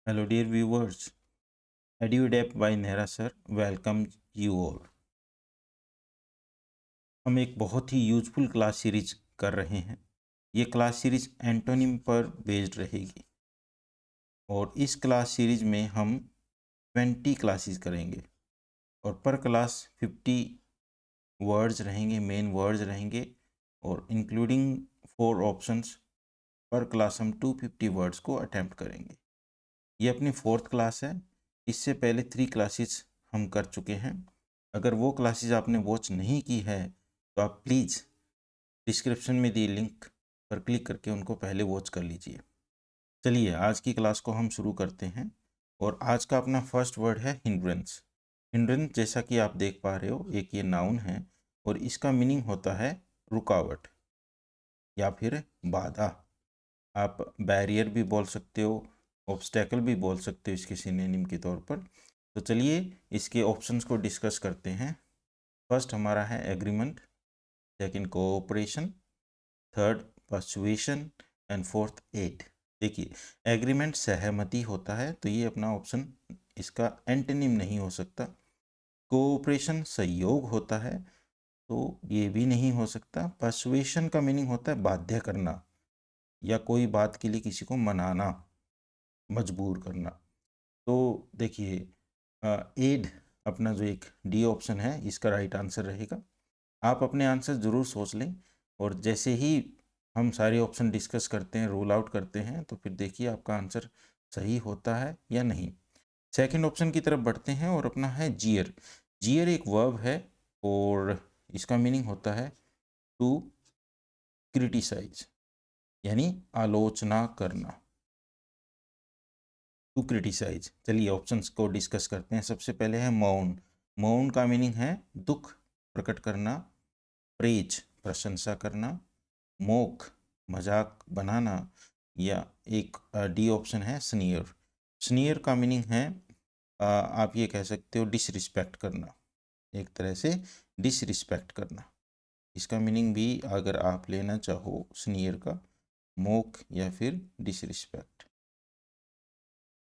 Hello dear viewers, EduAdept by Nehra sir welcome you all. हम एक बहुत ही यूजफुल क्लास सीरीज कर रहे हैं। ये क्लास सीरीज एंटोनिम पर बेस्ड रहेगी और इस क्लास सीरीज में हम 20 क्लासेस करेंगे और पर क्लास 50 वर्ड्स रहेंगे, मेन वर्ड्स रहेंगे और इंक्लूडिंग 4 ऑप्शंस। पर क्लास हम 250 वर्ड्स को अटेम्प्ट करेंगे। ये अपनी 4th क्लास है। इससे पहले 3 क्लासेस हम कर चुके हैं। अगर वो क्लासेस आपने वॉच नहीं की है तो आप प्लीज़ डिस्क्रिप्शन में दिए लिंक पर क्लिक करके उनको पहले वॉच कर लीजिए। चलिए आज की क्लास को हम शुरू करते हैं और आज का अपना फर्स्ट वर्ड है हिंड्रेंस। हिंड्रेंस जैसा कि आप देख पा रहे हो, एक ये नाउन है और इसका मीनिंग होता है रुकावट या फिर बाधा। आप बैरियर भी बोल सकते हो, ऑब्स्टेकल भी बोल सकते हो इसके सिनोनिम के तौर पर। तो चलिए इसके ऑप्शंस को डिस्कस करते हैं। फर्स्ट हमारा है agreement, second cooperation, third persuasion and fourth aid. देखिए एग्रीमेंट सहमति होता है तो ये अपना ऑप्शन इसका एंटोनिम नहीं हो सकता। कोऑपरेशन सहयोग होता है तो ये भी नहीं हो सकता। पर्सुएशन का मीनिंग होता है बाध्य करना या कोई बात के लिए किसी को मनाना, मजबूर करना। तो देखिए एड अपना जो एक डी ऑप्शन है इसका राइट आंसर रहेगा। आप अपने आंसर ज़रूर सोच लें और जैसे ही हम सारे ऑप्शन डिस्कस करते हैं, रोल आउट करते हैं, तो फिर देखिए आपका आंसर सही होता है या नहीं। सेकंड ऑप्शन की तरफ बढ़ते हैं और अपना है जियर। जियर एक वर्ब है और इसका मीनिंग होता है टू क्रिटिसाइज, यानी आलोचना करना, टू क्रिटिसाइज। चलिए ऑप्शंस को डिस्कस करते हैं। सबसे पहले है मौन। मौन का मीनिंग है दुख प्रकट करना, प्रेज प्रशंसा करना, मोक मजाक बनाना, या एक डी ऑप्शन है स्नीयर। स्नीयर का मीनिंग है आप ये कह सकते हो डिसरिस्पेक्ट करना, एक तरह से डिसरिस्पेक्ट करना। इसका मीनिंग भी अगर आप लेना चाहो स्नीयर का, मोक या फिर डिसरिस्पेक्ट,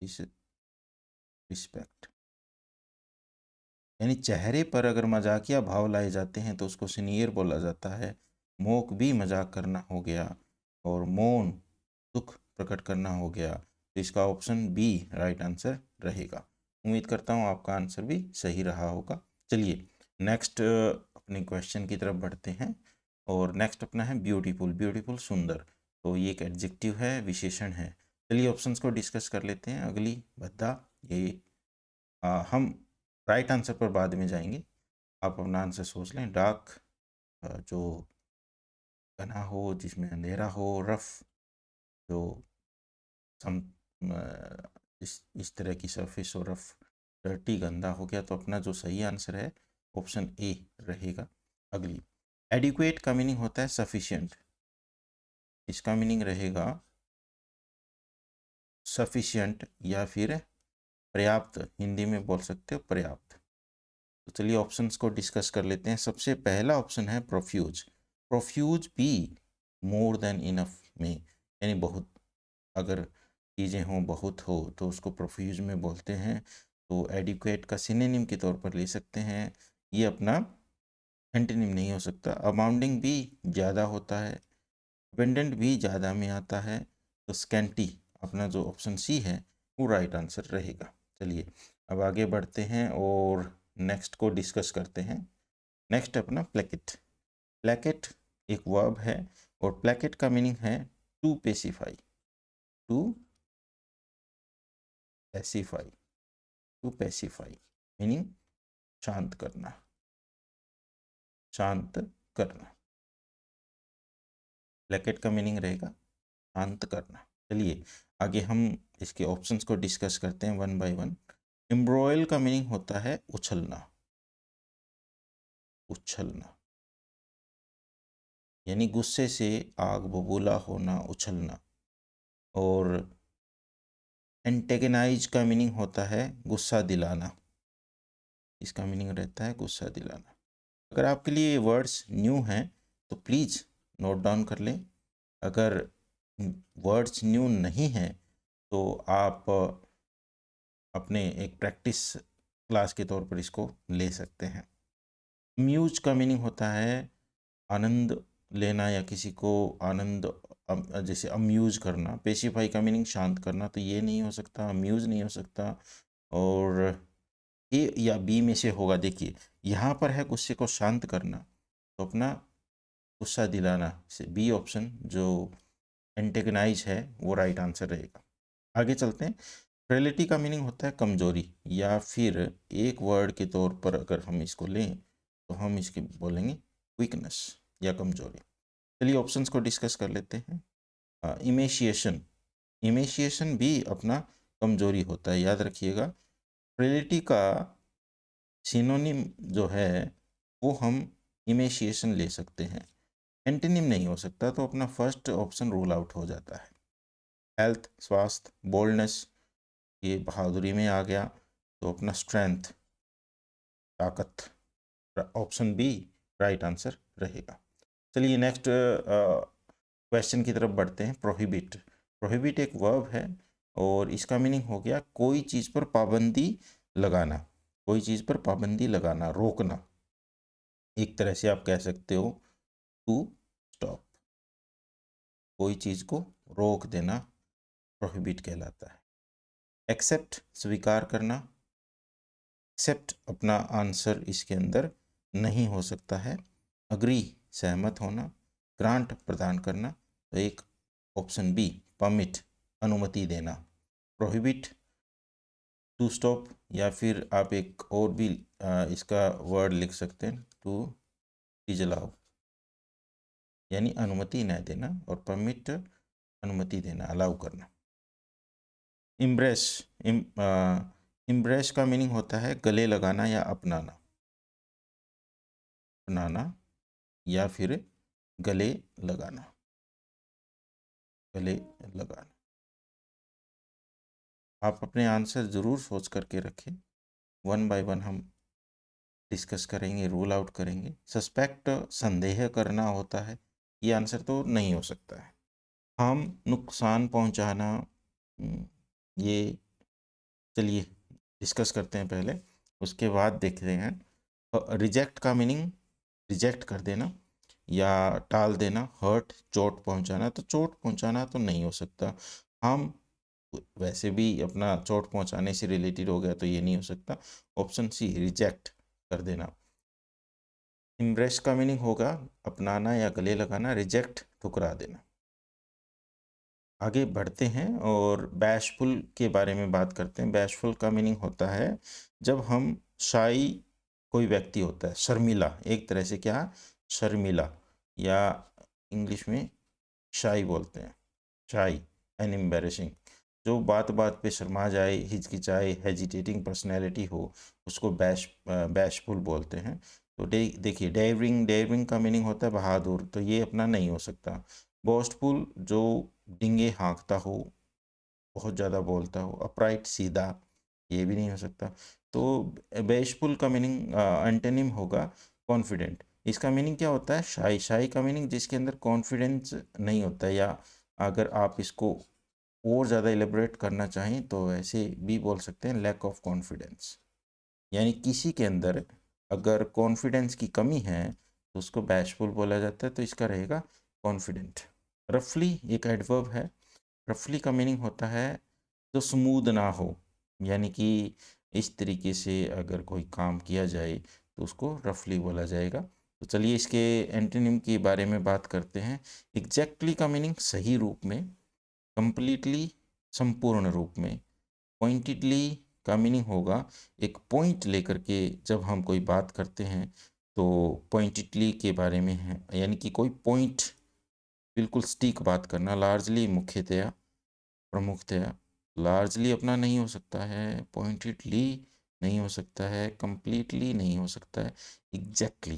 डिसरिस्पेक्ट। यानी चेहरे पर अगर मजाकिया भाव लाए जाते हैं तो उसको स्नीयर बोला जाता है। मोक भी मजाक करना हो गया और मौन दुख प्रकट करना हो गया। तो इसका ऑप्शन बी राइट आंसर रहेगा। उम्मीद करता हूँ आपका आंसर भी सही रहा होगा। चलिए नेक्स्ट अपने क्वेश्चन की तरफ बढ़ते हैं और नेक्स्ट अपना है ब्यूटीफुल। ब्यूटीफुल सुंदर, तो ये एक एडजेक्टिव है, विशेषण है। चलिए ऑप्शंस को डिस्कस कर लेते हैं। अगली भद्दा, ये हम राइट आंसर पर बाद में जाएंगे। आप अपना आंसर सोच लें। डार्क जो घना हो, जिसमें अंधेरा हो। रफ जो सम इस तरह की सरफेस हो, रफ। डर्टी गंदा हो गया। तो अपना जो सही आंसर है ऑप्शन ए रहेगा। अगली एडिक्वेट का मीनिंग होता है सफिशिएंट। इसका मीनिंग रहेगा सफिशिएंट या फिर पर्याप्त, हिंदी में बोल सकते हो पर्याप्त। तो चलिए ऑप्शंस को डिस्कस कर लेते हैं। सबसे पहला ऑप्शन है प्रोफ्यूज। प्रोफ्यूज भी मोर देन इनफ में, यानी बहुत, अगर चीज़ें हों, बहुत हो, तो उसको प्रोफ्यूज में बोलते हैं। तो एडिक्वेट का सिनोनिम के तौर पर ले सकते हैं। ये अपना एंटोनिम नहीं हो सकता। अबाउंडिंग भी ज़्यादा होता है, अबेंडेंट भी ज़्यादा में आता है। तो स्कैंटी अपना जो ऑप्शन सी है वो राइट आंसर रहेगा। चलिए अब आगे बढ़ते हैं और नेक्स्ट को डिस्कस करते हैं। नेक्स्ट अपना प्लेकेट। प्लेकेट एक वर्ब है और प्लेकेट का मीनिंग है to pacify, to pacify, to pacify meaning शांत करना, शांत करना। प्लेकेट का मीनिंग रहेगा शांत करना। चलिए आगे हम इसके ऑप्शंस को डिस्कस करते हैं वन बाय वन। एम्ब्रॉयल का मीनिंग होता है उछलना, उछलना, यानी गुस्से से आग बबूला होना, उछलना। और एंटेगनाइज का मीनिंग होता है गुस्सा दिलाना। इसका मीनिंग रहता है गुस्सा दिलाना। अगर आपके लिए ये वर्ड्स न्यू हैं तो प्लीज़ नोट डाउन कर लें। अगर वर्ड्स न्यू नहीं हैं तो आप अपने एक प्रैक्टिस क्लास के तौर पर इसको ले सकते हैं। म्यूज का मीनिंग होता है आनंद लेना या किसी को आनंद जैसे अम्यूज करना। पेसिफाई का मीनिंग शांत करना, तो ये नहीं हो सकता, अम्यूज नहीं हो सकता, और ए या बी में से होगा। देखिए यहाँ पर है गुस्से को शांत करना, तो अपना गुस्सा दिलाना से बी ऑप्शन जो एंटेगनाइज है वो राइट आंसर रहेगा। आगे चलते हैं। फ्रेलिटी का मीनिंग होता है कमजोरी, या फिर एक वर्ड के तौर पर अगर हम इसको लें तो हम इसके बोलेंगे वीकनेस या कमजोरी। चलिए ऑप्शंस को डिस्कस कर लेते हैं। इमेशिएशन, इमेशिएशन भी अपना कमजोरी होता है, याद रखिएगा। फ्रेलिटी का सिनोनिम जो है वो हम इमेशिएशन ले सकते हैं, एंटीनिम नहीं हो सकता, तो अपना फर्स्ट ऑप्शन रूल आउट हो जाता है। हेल्थ, स्वास्थ्य, बोल्डनेस, ये बहादुरी में आ गया, तो अपना स्ट्रेंथ, ताकत, ऑप्शन बी राइट आंसर रहेगा। चलिए नेक्स्ट क्वेश्चन की तरफ बढ़ते हैं। प्रोहिबिट, प्रोहिबिट एक वर्ब है और इसका मीनिंग हो गया कोई चीज़ पर पाबंदी लगाना, कोई चीज़ पर पाबंदी लगाना, रोकना। एक तरह से आप कह सकते हो टू स्टॉप, कोई चीज़ को रोक देना प्रोहिबिट कहलाता है। एक्सेप्ट, स्वीकार करना, एक्सेप्ट अपना आंसर इसके अंदर नहीं हो सकता है। अग्री, सहमत होना। ग्रांट, प्रदान करना, तो एक ऑप्शन बी परमिट, अनुमति देना। प्रोहिबिट, टू स्टॉप, या फिर आप एक और भी इसका वर्ड लिख सकते हैं टू डिजलाउ, यानी अनुमति न देना, और परमिट अनुमति देना, अलाउ करना। इम्ब्रेस, इम्ब्रेस का मीनिंग होता है गले लगाना या अपनाना, अपनाना या फिर गले लगाना, गले लगाना। आप अपने आंसर ज़रूर सोच करके रखें, वन बाय वन हम डिस्कस करेंगे, रूल आउट करेंगे। सस्पेक्ट, संदेह करना होता है, ये आंसर तो नहीं हो सकता है। हम नुकसान पहुंचाना, ये चलिए डिस्कस करते हैं पहले, उसके बाद देखते हैं। रिजेक्ट का मीनिंग रिजेक्ट कर देना या टाल देना। हर्ट, चोट पहुंचाना, तो चोट पहुंचाना तो नहीं हो सकता। हम वैसे भी अपना चोट पहुंचाने से रिलेटेड हो गया, तो ये नहीं हो सकता। ऑप्शन सी रिजेक्ट कर देना। इम्ब्रेस का मीनिंग होगा अपनाना या गले लगाना, रिजेक्ट ठुकरा देना। आगे बढ़ते हैं और बैशफुल के बारे में बात करते हैं। बैशफुल का मीनिंग होता है जब हम शाई, कोई व्यक्ति होता है शर्मिला, एक तरह से क्या, शर्मिला, या इंग्लिश में शाई बोलते हैं, शाई एंड एम्बैरेसिंग, जो बात बात पे शर्मा जाए, हिचकिचाए, हेजिटेटिंग पर्सनैलिटी हो, उसको बैशफुल बोलते हैं। तो देखिए डेयरिंग, डेयरिंग का मीनिंग होता है बहादुर, तो ये अपना नहीं हो सकता। बोस्टफुल, जो डिंगे हाँकता हो, बहुत ज़्यादा बोलता हो। अपराइट, सीधा, ये भी नहीं हो सकता। तो बैशफुल का मीनिंग एंटोनिम होगा कॉन्फिडेंट। इसका मीनिंग क्या होता है, शाई, शाई का मीनिंग जिसके अंदर कॉन्फिडेंस नहीं होता, या अगर आप इसको और ज़्यादा एलेबोरेट करना चाहें तो ऐसे भी बोल सकते हैं लैक ऑफ कॉन्फिडेंस, यानी किसी के अंदर अगर कॉन्फिडेंस की कमी है तो उसको बैशफुल बोला जाता है, तो इसका रहेगा कॉन्फिडेंट। रफली एक एडवर्ब है। रफली का मीनिंग होता है जो स्मूथ ना हो, यानी कि इस तरीके से अगर कोई काम किया जाए तो उसको रफली बोला जाएगा। तो चलिए इसके एंटोनिम के बारे में बात करते हैं। एग्जैक्टली का मीनिंग सही रूप में, कंप्लीटली संपूर्ण रूप में। पॉइंटेडली का मीनिंग होगा एक पॉइंट लेकर के जब हम कोई बात करते हैं तो पॉइंटेडली के बारे में है, यानी कि कोई पॉइंट बिल्कुल स्टीक बात करना। लार्जली, मुख्यतया, प्रमुखतया, लार्जली अपना नहीं हो सकता है, पॉइंटेडली नहीं हो सकता है, कंप्लीटली नहीं हो सकता है, एग्जैक्टली,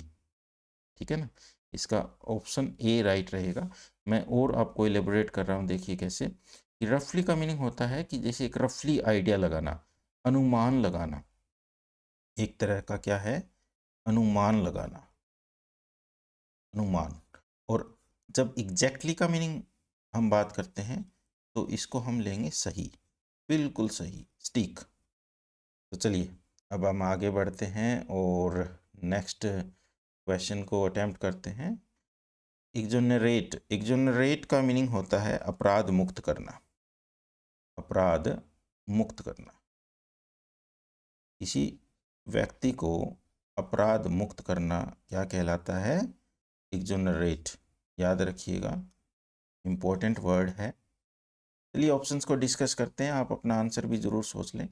ठीक है ना। इसका ऑप्शन ए राइट रहेगा। मैं और आपको एलेबोरेट कर रहा हूँ, देखिए कैसे कि रफली का मीनिंग होता है कि जैसे एक रफली आइडिया लगाना, अनुमान लगाना, एक तरह का क्या है, अनुमान लगाना, अनुमान। और जब एग्जैक्टली का मीनिंग हम बात करते हैं तो इसको हम लेंगे सही, बिल्कुल सही, स्टीक, तो चलिए अब हम आगे बढ़ते हैं और नेक्स्ट क्वेश्चन को अटेम्प्ट करते हैं। एग्जोनरेट का मीनिंग होता है अपराध मुक्त करना, अपराध मुक्त करना। किसी व्यक्ति को अपराध मुक्त करना क्या कहलाता है? एग्जोनरेट। याद रखिएगा, इम्पोर्टेंट वर्ड है। चलिए ऑप्शंस को डिस्कस करते हैं, आप अपना आंसर भी ज़रूर सोच लें।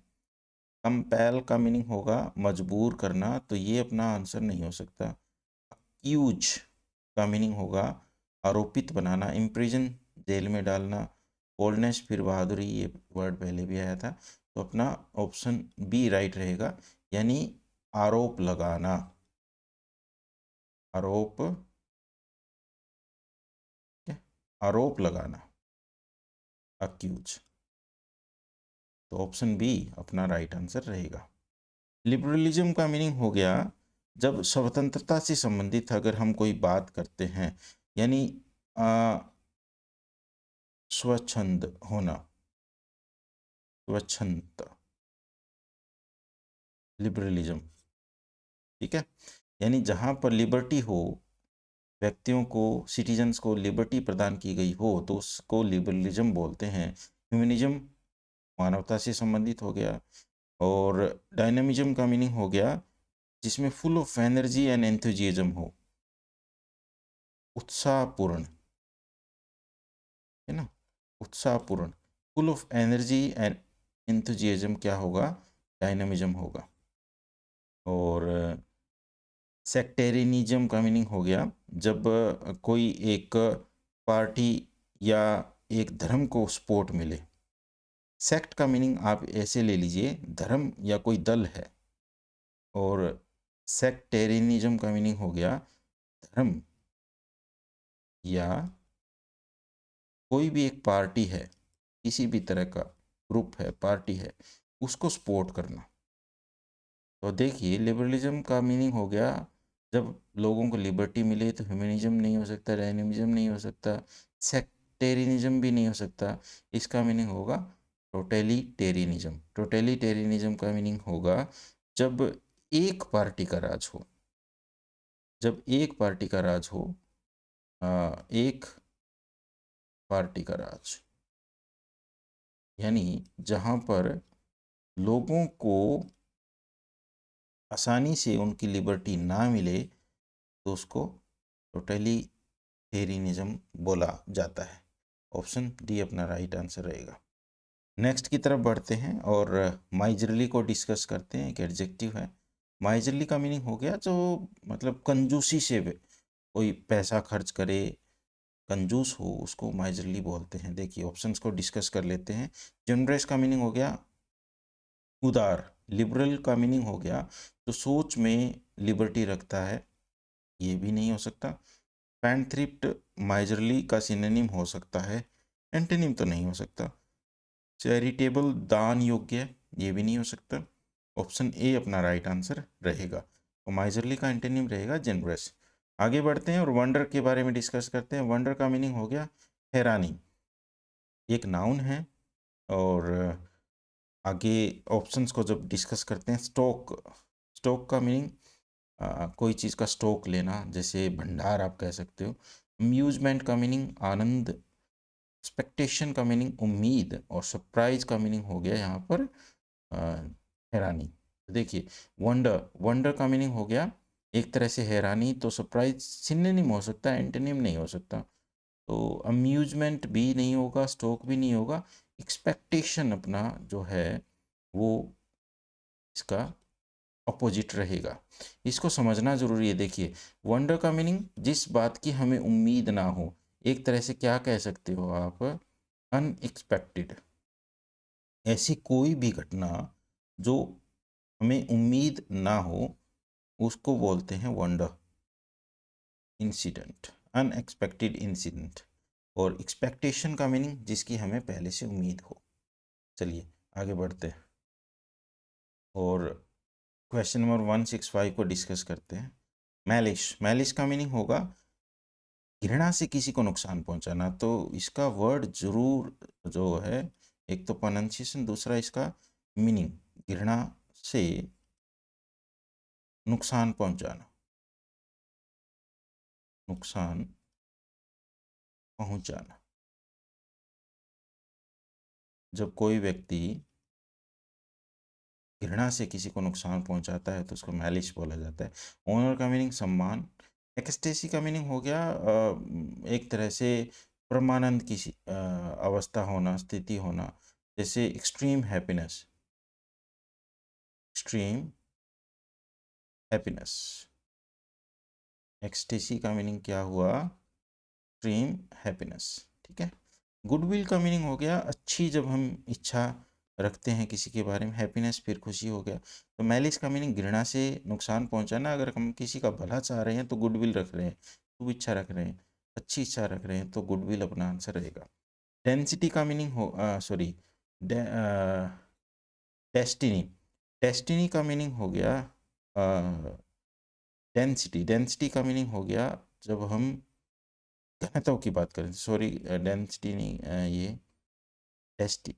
कंपेल का मीनिंग होगा मजबूर करना, तो ये अपना आंसर नहीं हो सकता। अक्यूज का मीनिंग होगा आरोपित बनाना, इम्प्रिजन जेल में डालना। बोल्डनेस फिर बहादुरी, ये वर्ड पहले भी आया था, तो अपना ऑप्शन बी राइट रहेगा, यानी आरोप लगाना, आरोप, आरोप लगाना, अक्यूज। तो ऑप्शन बी अपना राइट आंसर रहेगा। लिबरलिज्म का मीनिंग हो गया जब स्वतंत्रता से संबंधित अगर हम कोई बात करते हैं, यानी स्वच्छंद होना, स्वच्छंदता, लिबरलिज्म। ठीक है, यानी जहाँ पर लिबर्टी हो, व्यक्तियों को, सिटीजन्स को लिबर्टी प्रदान की गई हो, तो उसको लिबरलिज्म बोलते हैं। ह्यूमनिज्म मानवता से संबंधित हो गया, और डायनामिज्म का मीनिंग हो गया जिसमें full of energy and enthusiasm हो, उत्साहपूर्ण, है ना, उत्साहपूर्ण, full of energy and enthusiasm क्या होगा? डायनामिज्म होगा। और सेक्टेरियनिज्म का मीनिंग हो गया जब कोई एक पार्टी या एक धर्म को सपोर्ट मिले। सेक्ट का मीनिंग आप ऐसे ले लीजिए, धर्म या कोई दल है, और सेक्टेरियनिज्म का मीनिंग हो गया धर्म या कोई भी एक पार्टी है, किसी भी तरह का ग्रुप है, पार्टी है, उसको सपोर्ट करना। तो देखिए लिबरलिज्म का मीनिंग हो गया जब लोगों को लिबर्टी मिले, तो ह्यूमनिज्म नहीं हो सकता, डायनेमिज्म नहीं हो सकता, सेक्टेरियनिज्म भी नहीं हो सकता। इसका मीनिंग होगा टोटलिटेरियनिज्म। टोटलिटेरियनिज्म का मीनिंग होगा जब एक पार्टी का राज हो, जब एक पार्टी का राज हो, एक पार्टी का राज, यानी जहाँ पर लोगों को आसानी से उनकी लिबर्टी ना मिले, तो उसको टोटलिटेरियनिज्म बोला जाता है। ऑप्शन डी अपना राइट आंसर रहेगा। नेक्स्ट की तरफ बढ़ते हैं और माइजरली को डिस्कस करते हैं। एक एडजेक्टिव है, माइजरली का मीनिंग हो गया जो मतलब कंजूसी से कोई पैसा खर्च करे, कंजूस हो, उसको माइजरली बोलते हैं। देखिए ऑप्शंस को डिस्कस कर लेते हैं। जनरस का मीनिंग हो गया उदार। लिबरल का मीनिंग हो गया जो सोच में लिबर्टी रखता है, ये भी नहीं हो सकता। पैंथ्रिप्ट माइजरली का सिनोनिम हो सकता है, एंटोनिम तो नहीं हो सकता। चैरिटेबल दान योग्य, ये भी नहीं हो सकता। ऑप्शन ए अपना राइट आंसर रहेगा। तो माइजरली का एंटोनिम रहेगा जेनरस। आगे बढ़ते हैं और वंडर के बारे में डिस्कस करते हैं। वंडर का मीनिंग हो गया हैरानी, एक नाउन है। और आगे ऑप्शंस को जब डिस्कस करते हैं, स्टॉक, स्टॉक का मीनिंग कोई चीज़ का स्टॉक लेना, जैसे भंडार आप कह सकते हो। अम्यूजमेंट का मीनिंग आनंद, एक्सपेक्टेशन का मीनिंग उम्मीद, और सरप्राइज का मीनिंग हो गया यहाँ पर हैरानी। देखिए वंडर, वंडर का मीनिंग हो गया एक तरह से हैरानी, तो सरप्राइज सिनोनिम हो सकता है, एंटोनिम नहीं हो सकता। तो अम्यूजमेंट भी नहीं होगा, स्टॉक भी नहीं होगा। एक्सपेक्टेशन अपना जो है वो इसका अपोजिट रहेगा। इसको समझना जरूरी है। देखिए वंडर का मीनिंग जिस बात की हमें उम्मीद ना हो, एक तरह से क्या कह सकते हो आप, अनएक्सपेक्टेड। ऐसी कोई भी घटना जो हमें उम्मीद ना हो, उसको बोलते हैं वंडर, इंसिडेंट, अनएक्सपेक्टेड इंसिडेंट। और एक्सपेक्टेशन का मीनिंग जिसकी हमें पहले से उम्मीद हो। चलिए आगे बढ़ते हैं और क्वेश्चन नंबर 165 को डिस्कस करते हैं। मैलिश, मैलिश का मीनिंग होगा घृणा से किसी को नुकसान पहुंचाना। तो इसका वर्ड जरूर जो है, एक तो प्रोनाउंसिएशन, दूसरा इसका मीनिंग, घृणा से नुकसान पहुंचाना, नुकसान पहुंचाना। जब कोई व्यक्ति घृणा से किसी को नुकसान पहुंचाता है तो उसको मैलिश बोला जाता है। ऑनर का मीनिंग सम्मान। एक्सटेसी का मीनिंग हो गया एक तरह से परमानंद की अवस्था होना, स्थिति होना, जैसे extreme happiness, extreme happiness. Ecstasy का मीनिंग क्या हुआ? Extreme happiness. ठीक है। गुडविल का मीनिंग हो गया अच्छी, जब हम इच्छा रखते हैं किसी के बारे में। हैप्पीनेस फिर खुशी हो गया। तो मैलिस का मीनिंग घृणा से नुकसान पहुंचाना। अगर हम किसी का भला चाह रहे हैं तो गुडविल रख रहे हैं, शुभ इच्छा रख रहे हैं, अच्छी इच्छा रख रहे हैं, तो गुडविल अपना आंसर रहेगा। डेंसिटी का मीनिंग हो सॉरी डेस्टिनी। डेस्टिनी का मीनिंग हो गया डेंसिटी। डेंसिटी का मीनिंग हो गया जब हम घनत्व की बात करें, सॉरी डेंसिटी नहीं, ये डेस्टी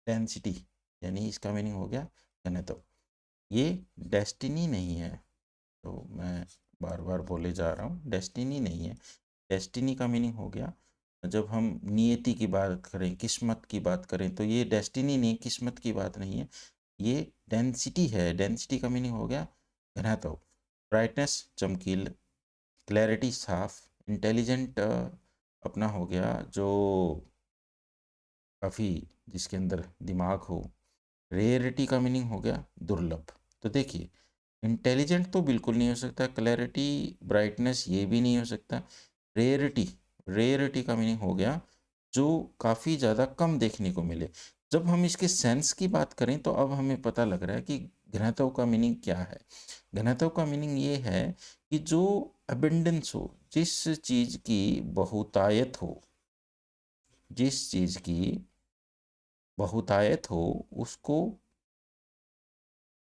डेंसिटी, यानी इसका मीनिंग हो गया घनत्व। ये डेस्टिनी नहीं है, तो मैं बार बार बोले जा रहा हूँ, डेस्टिनी नहीं है। डेस्टिनी का मीनिंग हो गया जब हम नियति की बात करें, किस्मत की बात करें, तो ये डेस्टिनी नहीं, किस्मत की बात नहीं है, ये डेंसिटी है। डेंसिटी का मीनिंग हो गया घनत्व। ब्राइटनेस चमकील, क्लैरिटी साफ, इंटेलिजेंट अपना हो गया जो काफ़ी जिसके अंदर दिमाग हो। रेयरिटी का मीनिंग हो गया दुर्लभ। तो देखिए, इंटेलिजेंट तो बिल्कुल नहीं हो सकता, क्लैरिटी, ब्राइटनेस ये भी नहीं हो सकता। रेयरिटी, रेयरिटी का मीनिंग हो गया जो काफ़ी ज़्यादा कम देखने को मिले। जब हम इसके सेंस की बात करें तो अब हमें पता लग रहा है कि घनत्व का मीनिंग क्या है। घनत्व का मीनिंग ये है कि जो अबेंडेंस हो, जिस चीज़ की बहुतायत हो, जिस चीज़ की बहुतायत हो उसको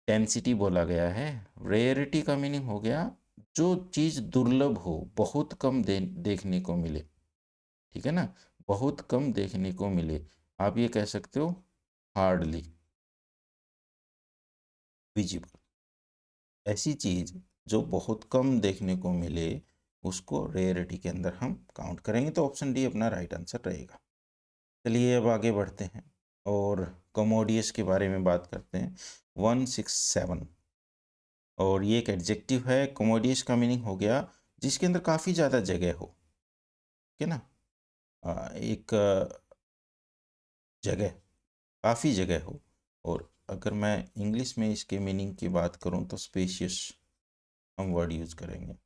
डेंसिटी बोला गया है। रेयरिटी का मीनिंग हो गया जो चीज़ दुर्लभ हो, बहुत कम देखने को मिले। ठीक है ना, बहुत कम देखने को मिले। आप ये कह सकते हो हार्डली विजिबल। ऐसी चीज़ जो बहुत कम देखने को मिले उसको रेयरिटी के अंदर हम काउंट करेंगे। तो ऑप्शन डी अपना राइट आंसर रहेगा। चलिए अब आगे बढ़ते हैं और कमोडियस के बारे में बात करते हैं। 167, और ये एक एडजेक्टिव है। कमोडियस का मीनिंग हो गया जिसके अंदर काफ़ी ज़्यादा जगह हो। ठीक है ना, एक जगह, काफ़ी जगह हो। और अगर मैं इंग्लिश में इसके मीनिंग की बात करूं तो स्पेशियस हम वर्ड यूज़ करेंगे।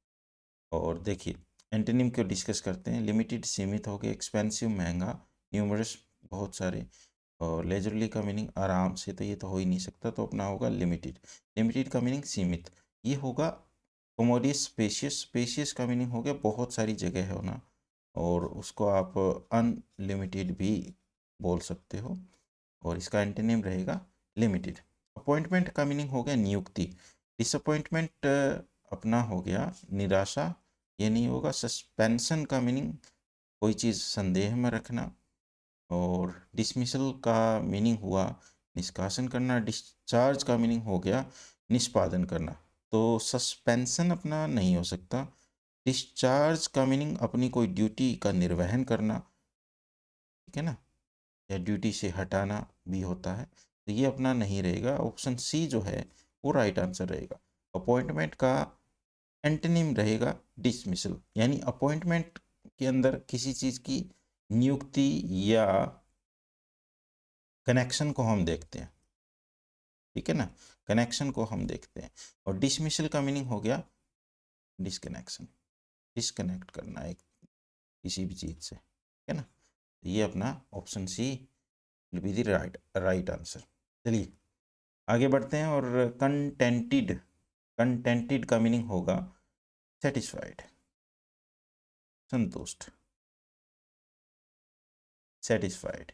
और देखिए, एंटोनिम को डिस्कस करते हैं। लिमिटेड सीमित हो गया, एक्सपेंसिव महंगा, न्यूमरस बहुत सारे, और लेजरली का मीनिंग आराम से, तो ये तो हो ही नहीं सकता, तो अपना होगा लिमिटेड। लिमिटेड का मीनिंग सीमित, ये होगा कमोडियस। स्पेशियस, स्पेशियस का मीनिंग हो गया बहुत सारी जगह है होना, और उसको आप अनलिमिटेड भी बोल सकते हो, और इसका एंटोनिम रहेगा लिमिटेड। अपॉइंटमेंट का मीनिंग हो गया नियुक्ति। डिसअपॉइंटमेंट अपना हो गया निराशा, ये नहीं होगा। सस्पेंशन का मीनिंग कोई चीज़ संदेह में रखना, और डिसमिसल का मीनिंग हुआ निष्कासन करना। डिस्चार्ज का मीनिंग हो गया निष्पादन करना। तो सस्पेंशन अपना नहीं हो सकता। डिस्चार्ज का मीनिंग अपनी कोई ड्यूटी का निर्वहन करना, ठीक है ना, या ड्यूटी से हटाना भी होता है, तो ये अपना नहीं रहेगा। ऑप्शन सी जो है वो राइट आंसर रहेगा। अपॉइंटमेंट का एंटोनिम रहेगा डिसमिसल, यानी अपॉइंटमेंट के अंदर किसी चीज़ की नियुक्ति या कनेक्शन को हम देखते हैं। ठीक है ना, कनेक्शन को हम देखते हैं। और डिसमिसल का मीनिंग हो गया डिसकनेक्शन, डिसकनेक्ट करना एक किसी भी चीज़ से। ठीक है ना, तो ये अपना option C will be the right answer. चलिए आगे बढ़ते हैं। और कंटेंटेड, कंटेंटेड का मीनिंग होगा सेटिस्फाइड, संतुष्ट, सेटिस्फाइड।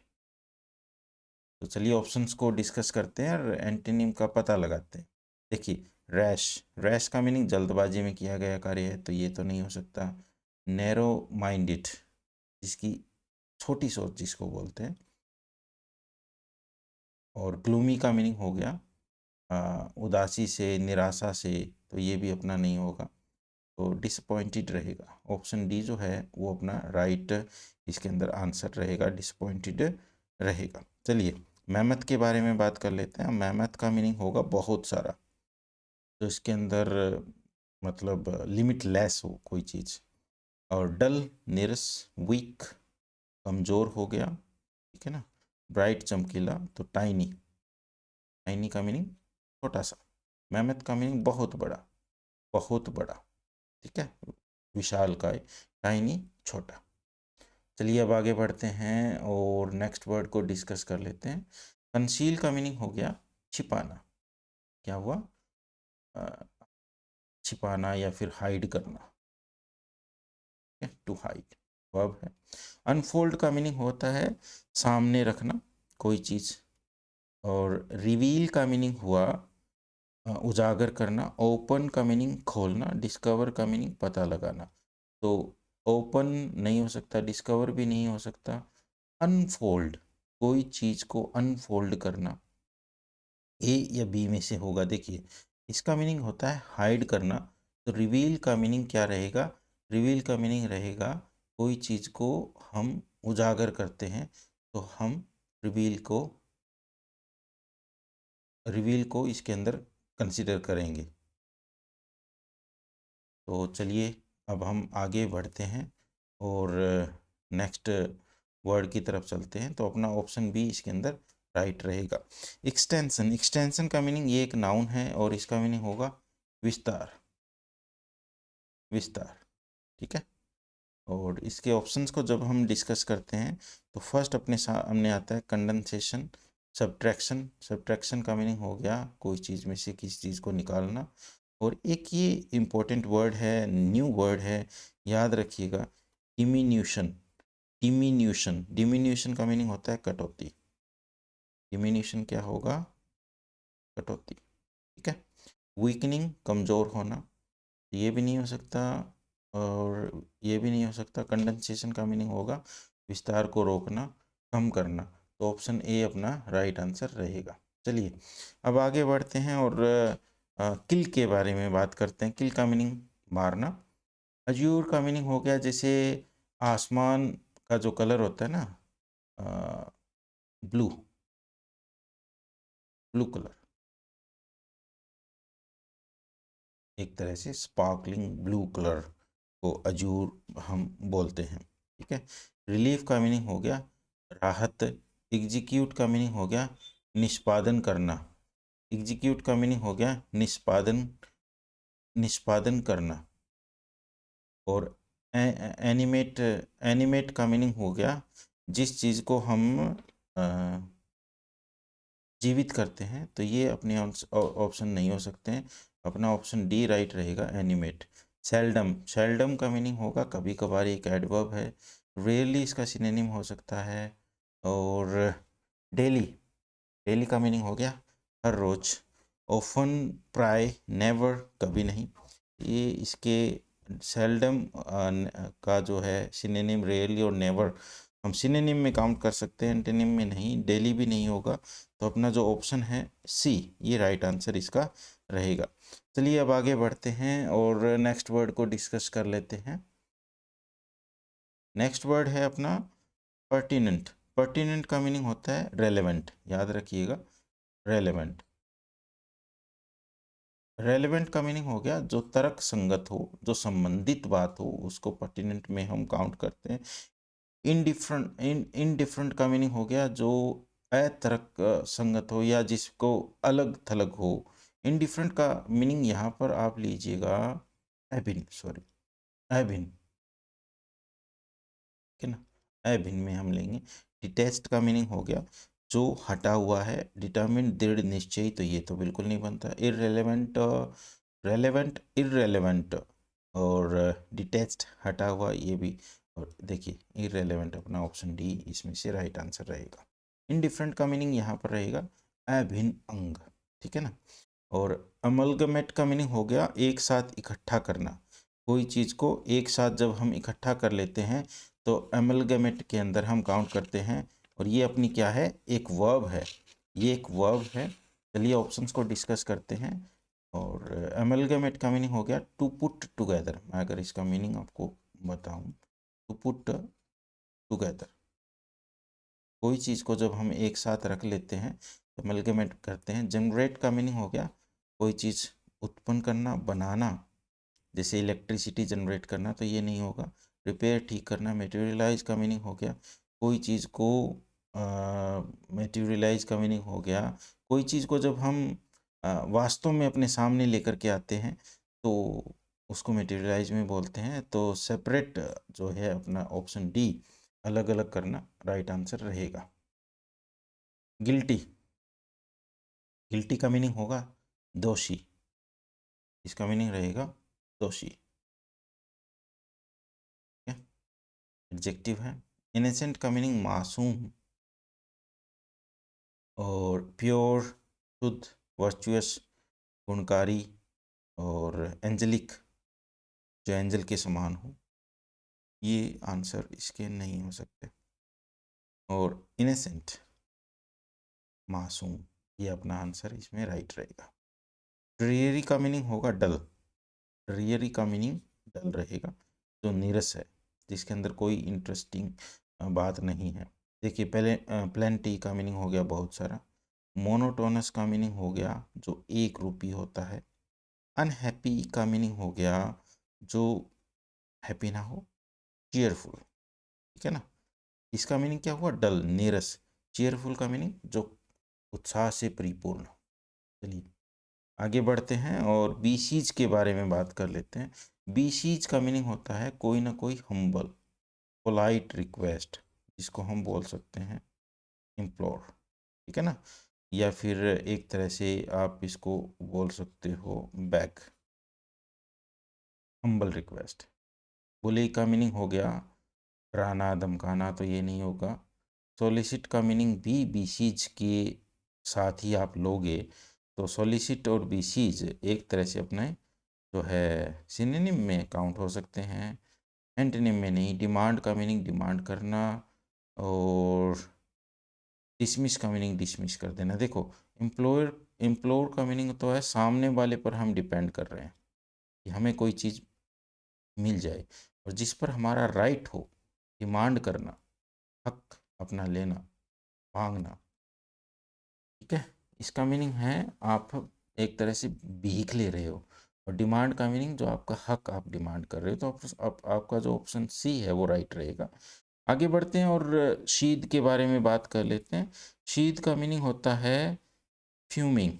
तो चलिए ऑप्शंस को डिस्कस करते हैं और एंटोनिम का पता लगाते हैं। देखिए, रैश, रैश का मीनिंग जल्दबाजी में किया गया कार्य है, तो ये तो नहीं हो सकता। नैरो माइंडेड, जिसकी छोटी सोच जिसको बोलते हैं। और ग्लूमी का मीनिंग हो गया उदासी से, निराशा से, तो ये भी अपना नहीं होगा, तो डिसअपॉइंटेड रहेगा। ऑप्शन डी जो है वो अपना राइट इसके अंदर आंसर रहेगा, डिसअपॉइंटेड रहेगा। चलिए मेहनत के बारे में बात कर लेते हैं। मेहनत का मीनिंग होगा बहुत सारा, तो इसके अंदर मतलब लिमिटलेस हो कोई चीज़। और डल, नीरस, वीक, कमज़ोर हो गया, ठीक है ना। ब्राइट, चमकीला, तो टाइनी, टाइनी का मीनिंग छोटा सा। मेहनत का मीनिंग बहुत बड़ा, बहुत बड़ा, ठीक है, विशाल काय। टाइनी छोटा। चलिए अब आगे बढ़ते हैं और नेक्स्ट वर्ड को डिस्कस कर लेते हैं। कंसील का मीनिंग हो गया छिपाना। क्या हुआ? अ, छिपाना या फिर हाइड करना, टू हाइड वर्ब है। अनफोल्ड का मीनिंग होता है सामने रखना कोई चीज़। और रिवील का मीनिंग हुआ उजागर करना। ओपन का मीनिंग खोलना। डिस्कवर का मीनिंग पता लगाना। तो ओपन नहीं हो सकता, डिस्कवर भी नहीं हो सकता। अनफोल्ड, कोई चीज़ को अनफोल्ड करना, ए या बी में से होगा। देखिए इसका मीनिंग होता है हाइड करना, तो रिवील का मीनिंग क्या रहेगा? रिवील का मीनिंग रहेगा कोई चीज़ को हम उजागर करते हैं, तो हम रिवील को इसके अंदर कंसिडर करेंगे। तो चलिए अब हम आगे बढ़ते हैं और नेक्स्ट वर्ड की तरफ चलते हैं। तो अपना ऑप्शन बी इसके अंदर राइट रहेगा। एक्सटेंशन, एक्सटेंशन का मीनिंग, ये एक नाउन है और इसका मीनिंग होगा विस्तार, विस्तार, ठीक है। और इसके ऑप्शंस को जब हम डिस्कस करते हैं तो फर्स्ट अपने सामने आता है कंडेंसेशन, सब्ट्रैक्शन। सब्ट्रैक्शन का मीनिंग हो गया कोई चीज़ में से किसी चीज़ को निकालना। और एक ये इम्पोर्टेंट वर्ड है, न्यू वर्ड है, याद रखिएगा, डिमिन्यूशन। डिमिन्यूशन, डिमिन्यूशन का मीनिंग होता है कटौती। डिमिन्यूशन क्या होगा? कटौती, ठीक है। वीकनिंग, कमज़ोर होना, ये भी नहीं हो सकता और ये भी नहीं हो सकता। कंडेंसेशन का मीनिंग होगा विस्तार को रोकना, कम करना। तो ऑप्शन ए अपना राइट आंसर रहेगा। चलिए अब आगे बढ़ते हैं और किल के बारे में बात करते हैं। किल का मीनिंग मारना। अज्यूर का मीनिंग हो गया जैसे आसमान का जो कलर होता है ना, ब्लू, ब्लू कलर, एक तरह से स्पार्कलिंग ब्लू कलर को अजूर हम बोलते हैं, ठीक है। रिलीफ का मीनिंग हो गया राहत। एग्जीक्यूट का मीनिंग हो गया निष्पादन करना। एग्जीक्यूट का मीनिंग हो गया निष्पादन, निष्पादन करना। और एनिमेट, एनिमेट का मीनिंग हो गया जिस चीज़ को हम जीवित करते हैं। तो ये अपने ऑप्शन नहीं हो सकते हैं, अपना ऑप्शन डी राइट रहेगा, एनिमेट। सेल्डम, सेल्डम का मीनिंग होगा कभी कभार, एक एडवर्ब है। रेयरली इसका सिनोनिम हो सकता है। और डेली, डेली का मीनिंग हो गया हर रोज। ऑफन, प्राय, नेवर, कभी नहीं। ये इसके सेल्डम का जो है सिनोनिम रेयरली और नेवर हम सिनोनिम में काउंट कर सकते हैं, एंटोनिम में नहीं। डेली भी नहीं होगा, तो अपना जो ऑप्शन है सी, ये राइट आंसर इसका रहेगा। चलिए अब आगे बढ़ते हैं और नेक्स्ट वर्ड को डिस्कस कर लेते हैं। नेक्स्ट वर्ड है अपना पर्टिनेंट। पर्टिनेंट का मीनिंग होता है रेलेवेंट, याद रखिएगा, रेलेवेंट। रेलेवेंट का मीनिंग हो गया जो तर्क संगत हो, जो संबंधित बात हो, उसको पर्टिनेंट में हम काउंट करते हैं। इनडिफरेंट, इनडिफरेंट का मीनिंग हो गया जो अतर्क संगत हो या जिसको अलग थलग हो। इनडिफरेंट का मीनिंग यहाँ पर आप लीजिएगा अभिन्न, सॉरी अभिन्न, ठीक है ना, अभिन्न में हम लेंगे। डिटेस्ट का मीनिंग हो गया जो हटा हुआ है। डिटर्मिन, दृढ़ निश्चयी, तो ये तो बिल्कुल नहीं बनता। इररेलेवेंट, रेलेवेंट, इररेलेवेंट, और डिटेस्ट हटा हुआ, ये भी। और देखिए इररेलेवेंट अपना ऑप्शन डी इसमें से राइट आंसर रहेगा। इनडिफरेंट का मीनिंग यहाँ पर रहेगा अभिन्न अंग, ठीक है ना। और अमलगमेट का मीनिंग हो गया एक साथ इकट्ठा करना। कोई चीज़ को एक साथ जब हम इकट्ठा कर लेते हैं तो अमलगमेट के अंदर हम काउंट करते हैं। और ये अपनी क्या है, एक वर्ब है। ये एक वर्ब है। चलिए ऑप्शंस को डिस्कस करते हैं। और एमलगमेट का मीनिंग हो गया टू पुट टुगेदर। मैं अगर इसका मीनिंग आपको बताऊं, टू पुट टुगेदर, कोई चीज़ को जब हम एक साथ रख लेते हैं तो एमलगमेट करते हैं। जनरेट का मीनिंग हो गया कोई चीज़ उत्पन्न करना, बनाना, जैसे इलेक्ट्रिसिटी जनरेट करना, तो ये नहीं होगा। रिपेयर, ठीक करना। मटेरियलाइज का मीनिंग हो गया कोई चीज़ को, मटेरियलाइज का मीनिंग हो गया कोई चीज़ को जब हम वास्तव में अपने सामने लेकर के आते हैं तो उसको मटेरियलाइज में बोलते हैं। तो सेपरेट जो है अपना ऑप्शन डी, अलग अलग करना, राइट आंसर रहेगा। गिल्टी, गिल्टी का मीनिंग होगा दोषी, इसका मीनिंग रहेगा दोषी। एडजेक्टिव है। इनोसेंट का मीनिंग मासूम, और प्योर, शुद्ध, वर्चुअस, गुणकारी, और एंजेलिक, जो एंजल के समान हो। ये आंसर इसके नहीं हो सकते। और इनोसेंट, मासूम, ये अपना आंसर इसमें राइट रहेगा। ड्रीयरी का मीनिंग होगा डल, ड्रीयरी का मीनिंग डल रहेगा, जो नीरस है, जिसके अंदर कोई इंटरेस्टिंग बात नहीं है। देखिए पहले प्लेंटी का मीनिंग हो गया बहुत सारा। मोनोटोनस का मीनिंग हो गया जो एक रूपी होता है। अनहैप्पी का मीनिंग हो गया जो हैप्पी ना हो, चीयरफुल, ठीक है ना। इसका मीनिंग क्या हुआ, डल, नीरस। चीयरफुल का मीनिंग जो उत्साह से परिपूर्ण। चलिए आगे बढ़ते हैं और बीसीज के बारे में बात कर लेते हैं। बीसीज का मीनिंग होता है कोई ना कोई हम्बल, पोलाइट रिक्वेस्ट, जिसको हम बोल सकते हैं इम्प्लोर, ठीक है ना। या फिर एक तरह से आप इसको बोल सकते हो बैग, हम्बल रिक्वेस्ट। बुली का मीनिंग हो गया डराना, धमकाना, तो ये नहीं होगा। सोलिसिट का मीनिंग भी बीसीज के साथ ही आप लोगे, तो सोलिसिट और बीसीज एक तरह से अपने जो है सिनोनिम में काउंट हो सकते हैं, एंटोनिम में नहीं। डिमांड का मीनिंग डिमांड करना, और डिसमिस का मीनिंग डिसमिस कर देना। देखो एम्प्लॉयर, एम्प्लोर का मीनिंग तो है सामने वाले पर हम डिपेंड कर रहे हैं कि हमें कोई चीज़ मिल जाए, और जिस पर हमारा राइट हो, डिमांड करना, हक अपना लेना, मांगना, ठीक है। इसका मीनिंग है आप एक तरह से भीख ले रहे हो। और डिमांड का मीनिंग जो आपका हक आप डिमांड कर रहे हो। तो आपका जो ऑप्शन सी है वो राइट रहेगा। आगे बढ़ते हैं और शीत के बारे में बात कर लेते हैं। शीत का मीनिंग होता है फ्यूमिंग,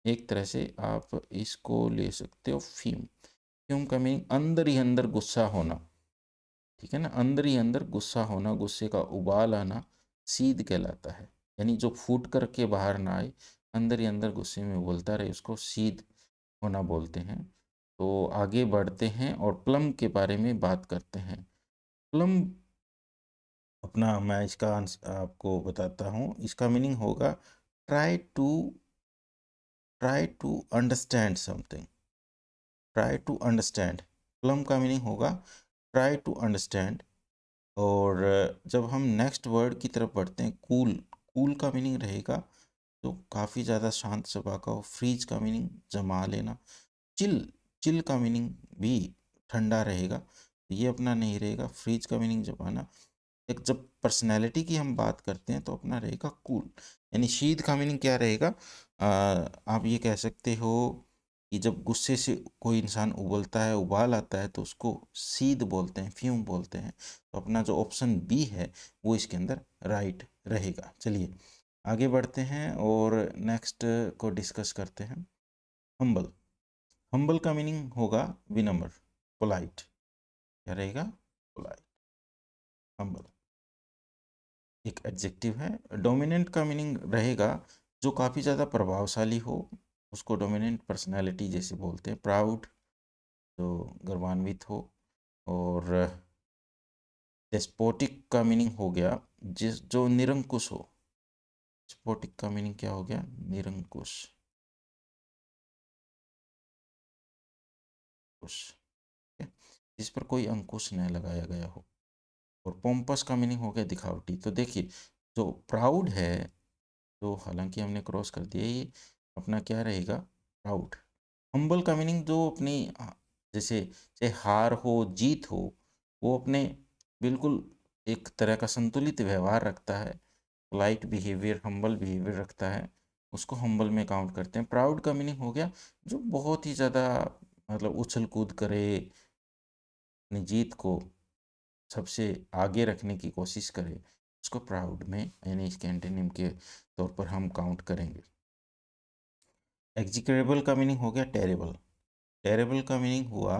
एक तरह से आप इसको ले सकते हो फ्यूम। फ्यूम का मीनिंग अंदर ही अंदर गुस्सा होना, ठीक है ना। अंदर ही अंदर गुस्सा होना, गुस्से का उबाल आना, सीद कहलाता है। यानी जो फूट करके बाहर ना आए, अंदर ही अंदर गुस्से में उबलता रहे, उसको सीद होना बोलते हैं। तो आगे बढ़ते हैं और प्लम के बारे में बात करते हैं। प्लम अपना, मैं इसका आपको बताता हूँ। इसका मीनिंग होगा try to, try to understand something, try to understand. Plumb का मीनिंग होगा ट्राई टू अंडरस्टैंड। और जब हम नेक्स्ट वर्ड की तरफ बढ़ते हैं, कूल, कूल का मीनिंग रहेगा तो काफ़ी ज़्यादा शांत स्वभाव का हो। फ्रीज का मीनिंग जमा लेना। चिल, चिल का मीनिंग भी ठंडा रहेगा, ये अपना नहीं रहेगा। फ्रीज का मीनिंग जमाना। एक जब पर्सनैलिटी की हम बात करते हैं तो अपना रहेगा कूल। यानी शीत का मीनिंग क्या रहेगा, आप ये कह सकते हो कि जब गुस्से से कोई इंसान उबलता है, उबाल आता है, तो उसको सीद बोलते हैं, फ्यूम बोलते हैं। तो अपना जो ऑप्शन बी है वो इसके अंदर राइट रहेगा। चलिए आगे बढ़ते हैं और नेक्स्ट को डिस्कस करते हैं। हम्बल, हम्बल का मीनिंग होगा विनम्र, पोलाइट। क्या रहेगा, पोलाइट, हम्बल एक एडजेक्टिव है। डोमिनेंट का मीनिंग रहेगा जो काफ़ी ज़्यादा प्रभावशाली हो, उसको डोमिनेंट पर्सनालिटी जैसे बोलते हैं। प्राउड, जो गर्वान्वित हो। और डेस्पोटिक का मीनिंग हो गया जिस जो निरंकुश हो। डेस्पोटिक का मीनिंग क्या हो गया, निरंकुश, कुश, ठीक है? जिस पर कोई अंकुश न लगाया गया हो। और पोम्पस का मीनिंग हो गया दिखावटी। तो देखिए जो प्राउड है, तो हालांकि हमने क्रॉस कर दिया, ये अपना क्या रहेगा, प्राउड। हम्बल का मीनिंग जो अपनी जैसे चाहे हार हो जीत हो, वो अपने बिल्कुल एक तरह का संतुलित व्यवहार रखता है, पोलाइट बिहेवियर, हम्बल बिहेवियर रखता है, उसको हम्बल में काउंट करते हैं। प्राउड का मीनिंग हो गया जो बहुत ही ज़्यादा मतलब उछल कूद करे, अपनी जीत को सबसे आगे रखने की कोशिश करे, उसको प्राउड में यानी इसके एंटोनिम के तौर पर हम काउंट करेंगे। एग्जीक्रेबल का मीनिंग हो गया टेरेबल। टेरेबल का मीनिंग हुआ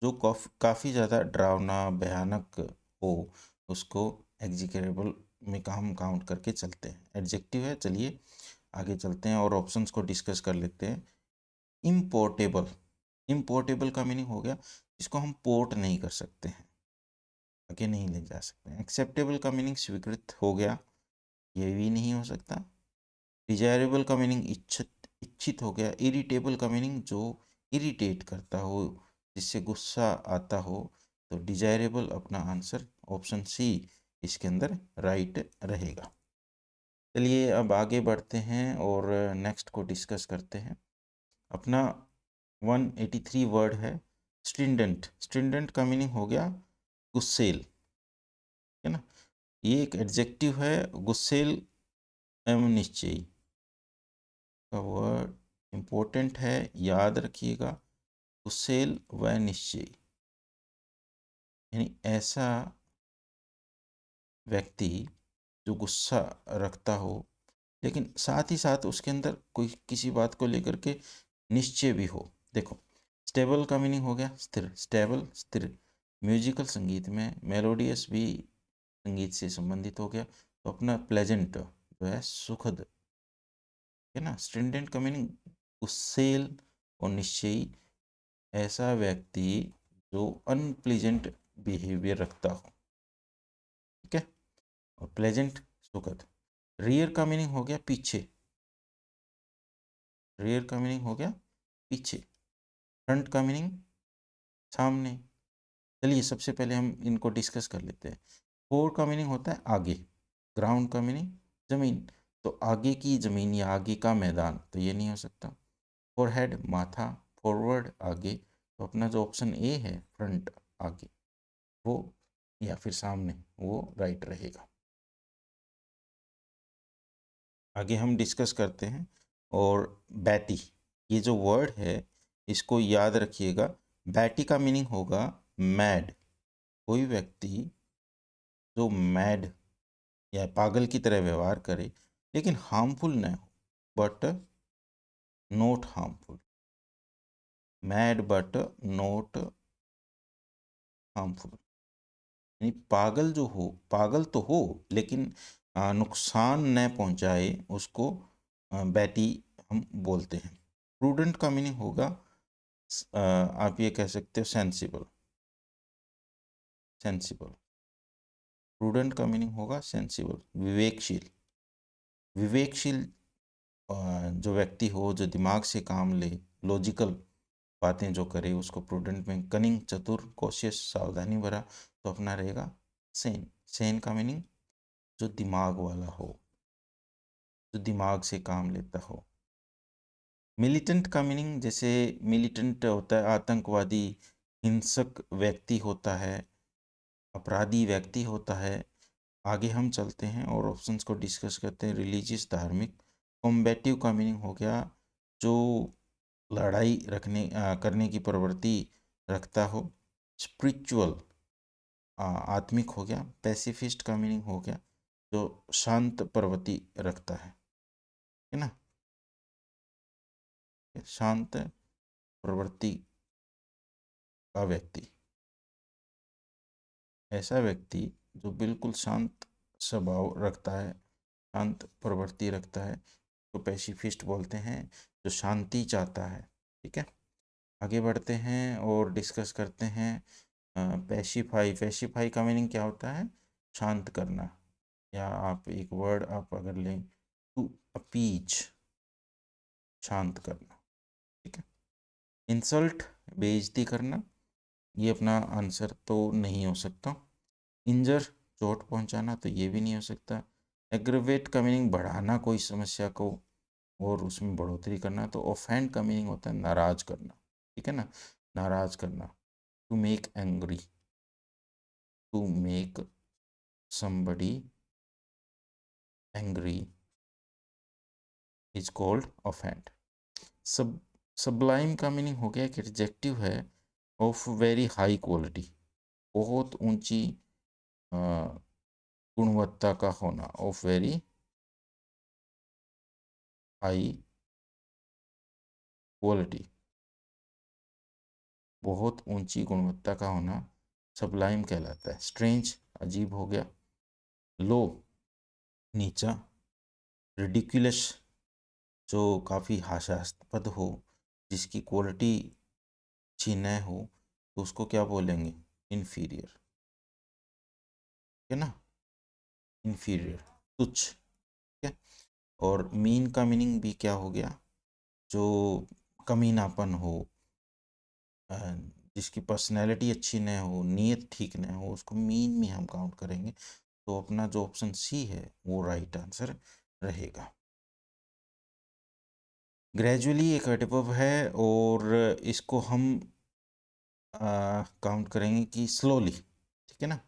जो काफ़ी ज़्यादा डरावना भयानक हो, उसको एग्जीक्रेबल में का हम काउंट करके चलते हैं। एडजेक्टिव है। चलिए आगे चलते हैं और ऑप्शंस को डिस्कस कर लेते हैं। इम्पोर्टेबल, इम्पोर्टेबल का मीनिंग हो गया जिसको हम पोर्ट नहीं कर सकते हैं, आगे नहीं ले जा सकते हैं। एक्सेप्टेबल का मीनिंग स्वीकृत हो गया, ये भी नहीं हो सकता। डिजायरेबल का मीनिंग इच्छित, इच्छित हो गया। इरिटेबल का मीनिंग जो इरिटेट करता हो, जिससे गुस्सा आता हो, तो डिजायरेबल अपना आंसर ऑप्शन सी इसके अंदर राइट रहेगा। चलिए अब आगे बढ़ते हैं और नेक्स्ट को डिस्कस करते हैं। अपना 183 वर्ड है स्ट्रिंडेंट। स्ट्रिंडेंट का मीनिंग हो गया गुस्सेल, है ना। ये एक एडजेक्टिव है, गुस्सेल एवं निश्चयी का वर्ड इम्पोर्टेंट है, याद रखिएगा। गुस्सेल व निश्चयी यानी ऐसा व्यक्ति जो गुस्सा रखता हो, लेकिन साथ ही साथ उसके अंदर कोई किसी बात को लेकर के निश्चय भी हो। देखो, स्टेबल का मीनिंग हो गया स्थिर, स्टेबल स्थिर। म्यूजिकल संगीत में मेलोडियस भी संगीत से संबंधित हो गया, तो अपना प्लेजेंट जो है सुखद, है ना। स्ट्रिंडेंट का मीनिंग गुस्सेल और निश्चयी, ऐसा व्यक्ति जो अनप्लीजेंट बिहेवियर रखता हो, ठीक है। और प्लेजेंट सुखद। रियर का मीनिंग हो गया पीछे, रियर का मीनिंग हो गया पीछे। फ्रंट का मीनिंग सामने। चलिए सबसे पहले हम इनको डिस्कस कर लेते हैं। फोर का मीनिंग होता है आगे, ग्राउंड का मीनिंग जमीन, तो आगे की जमीन या आगे का मैदान, तो ये नहीं हो सकता। फोरहेड माथा, फॉरवर्ड आगे, तो अपना जो ऑप्शन ए है फ्रंट आगे, वो या फिर सामने, वो राइट रहेगा। आगे हम डिस्कस करते हैं। और बैटी, ये जो वर्ड है इसको याद रखिएगा। बैटी का मीनिंग होगा मैड, कोई व्यक्ति जो मैड या पागल की तरह व्यवहार करे, लेकिन हार्मफुल न हो, but not harmful. Mad but not harmful, यानी पागल जो हो, पागल तो हो लेकिन नुकसान न पहुंचाए, उसको बैटी हम बोलते हैं। प्रूडेंट का मीनिंग होगा आप ये कह सकते हो सेंसिबल, सेंसिबल। प्रूडेंट का मीनिंग होगा सेंसिबल, विवेकशील। विवेकशील जो व्यक्ति हो, जो दिमाग से काम ले, लॉजिकल बातें जो करे, उसको प्रूडेंट में। कनिंग चतुर, कॉशियस सावधानी भरा, तो अपना रहेगा सेन। सेन का मीनिंग जो दिमाग वाला हो, जो दिमाग से काम लेता हो। मिलिटेंट का मीनिंग, जैसे मिलिटेंट होता है आतंकवादी, हिंसक व्यक्ति होता है, अपराधी व्यक्ति होता है। आगे हम चलते हैं और ऑप्शंस को डिस्कस करते हैं। रिलीजियस धार्मिक। कॉम्बेटिव का मीनिंग हो गया जो लड़ाई करने की प्रवृत्ति रखता हो। स्पिरिचुअल आत्मिक हो गया। पैसिफिस्ट का मीनिंग हो गया जो शांत प्रवृत्ति रखता है ना, शांत प्रवृत्ति का व्यक्ति, ऐसा व्यक्ति जो बिल्कुल शांत स्वभाव रखता है, शांत प्रवृत्ति रखता है, तो पैसिफिस्ट बोलते हैं, जो शांति चाहता है। ठीक है, आगे बढ़ते हैं और डिस्कस करते हैं। पैसिफाई, पैसिफाई का मीनिंग क्या होता है, शांत करना, या आप एक वर्ड आप अगर लें, टू अपीज, शांत करना। ठीक है, इंसल्ट, बेइज्जती करना, ये अपना आंसर तो नहीं हो सकता। इंजर, चोट पहुंचाना, तो ये भी नहीं हो सकता। एग्रवेट का मीनिंग बढ़ाना कोई समस्या को और उसमें बढ़ोतरी करना। तो ऑफेंड का मीनिंग होता है नाराज करना, ठीक है ना, नाराज करना। To make angry, to make somebody angry is called offend। सब सबलाइम का मीनिंग हो गया एक एडजेक्टिव है ऑफ वेरी हाई क्वालिटी, बहुत ऊंची गुणवत्ता का होना, ऑफ वेरी हाई क्वालिटी, बहुत ऊंची गुणवत्ता का होना सबलाइम कहलाता है। स्ट्रेंज अजीब हो गया। लो नीचा। रिडिकुलस जो काफ़ी हास्यास्पद हो, जिसकी क्वालिटी अच्छी न हो, तो उसको क्या बोलेंगे? इन्फीरियर, है ना, इन्फीरियर, तुच्छ, ठीक है। और मीन का मीनिंग भी क्या हो गया? जो कमीनापन हो, जिसकी पर्सनैलिटी अच्छी न हो, नीयत ठीक न हो, उसको मीन में हम काउंट करेंगे। तो अपना जो ऑप्शन सी है वो राइट आंसर रहेगा। ग्रेजुअली एक एडवर्ब है और इसको हम काउंट करेंगे कि स्लोली, ठीक है ना,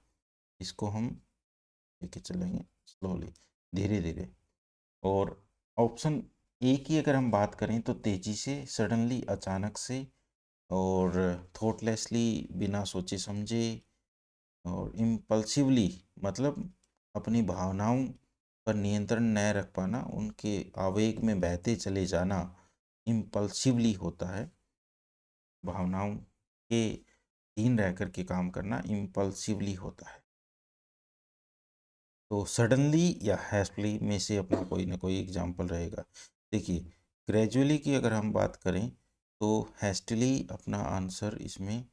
इसको हम लेके चलेंगे स्लोली, धीरे धीरे। और ऑप्शन ए की अगर हम बात करें तो तेजी से, सडनली अचानक से, और थॉटलेसली बिना सोचे समझे, और इम्पल्सिवली मतलब अपनी भावनाओं पर नियंत्रण न रख पाना, उनके आवेग में बहते चले जाना इम्पल्सिवली होता है। भावनाओं के अधीन रह कर के काम करना इम्पल्सिवली होता है। तो सडनली या हैस्टली में से अपना कोई ना कोई एग्जाम्पल रहेगा। देखिए, ग्रेजुअली की अगर हम बात करें तो हैस्टली अपना आंसर इसमें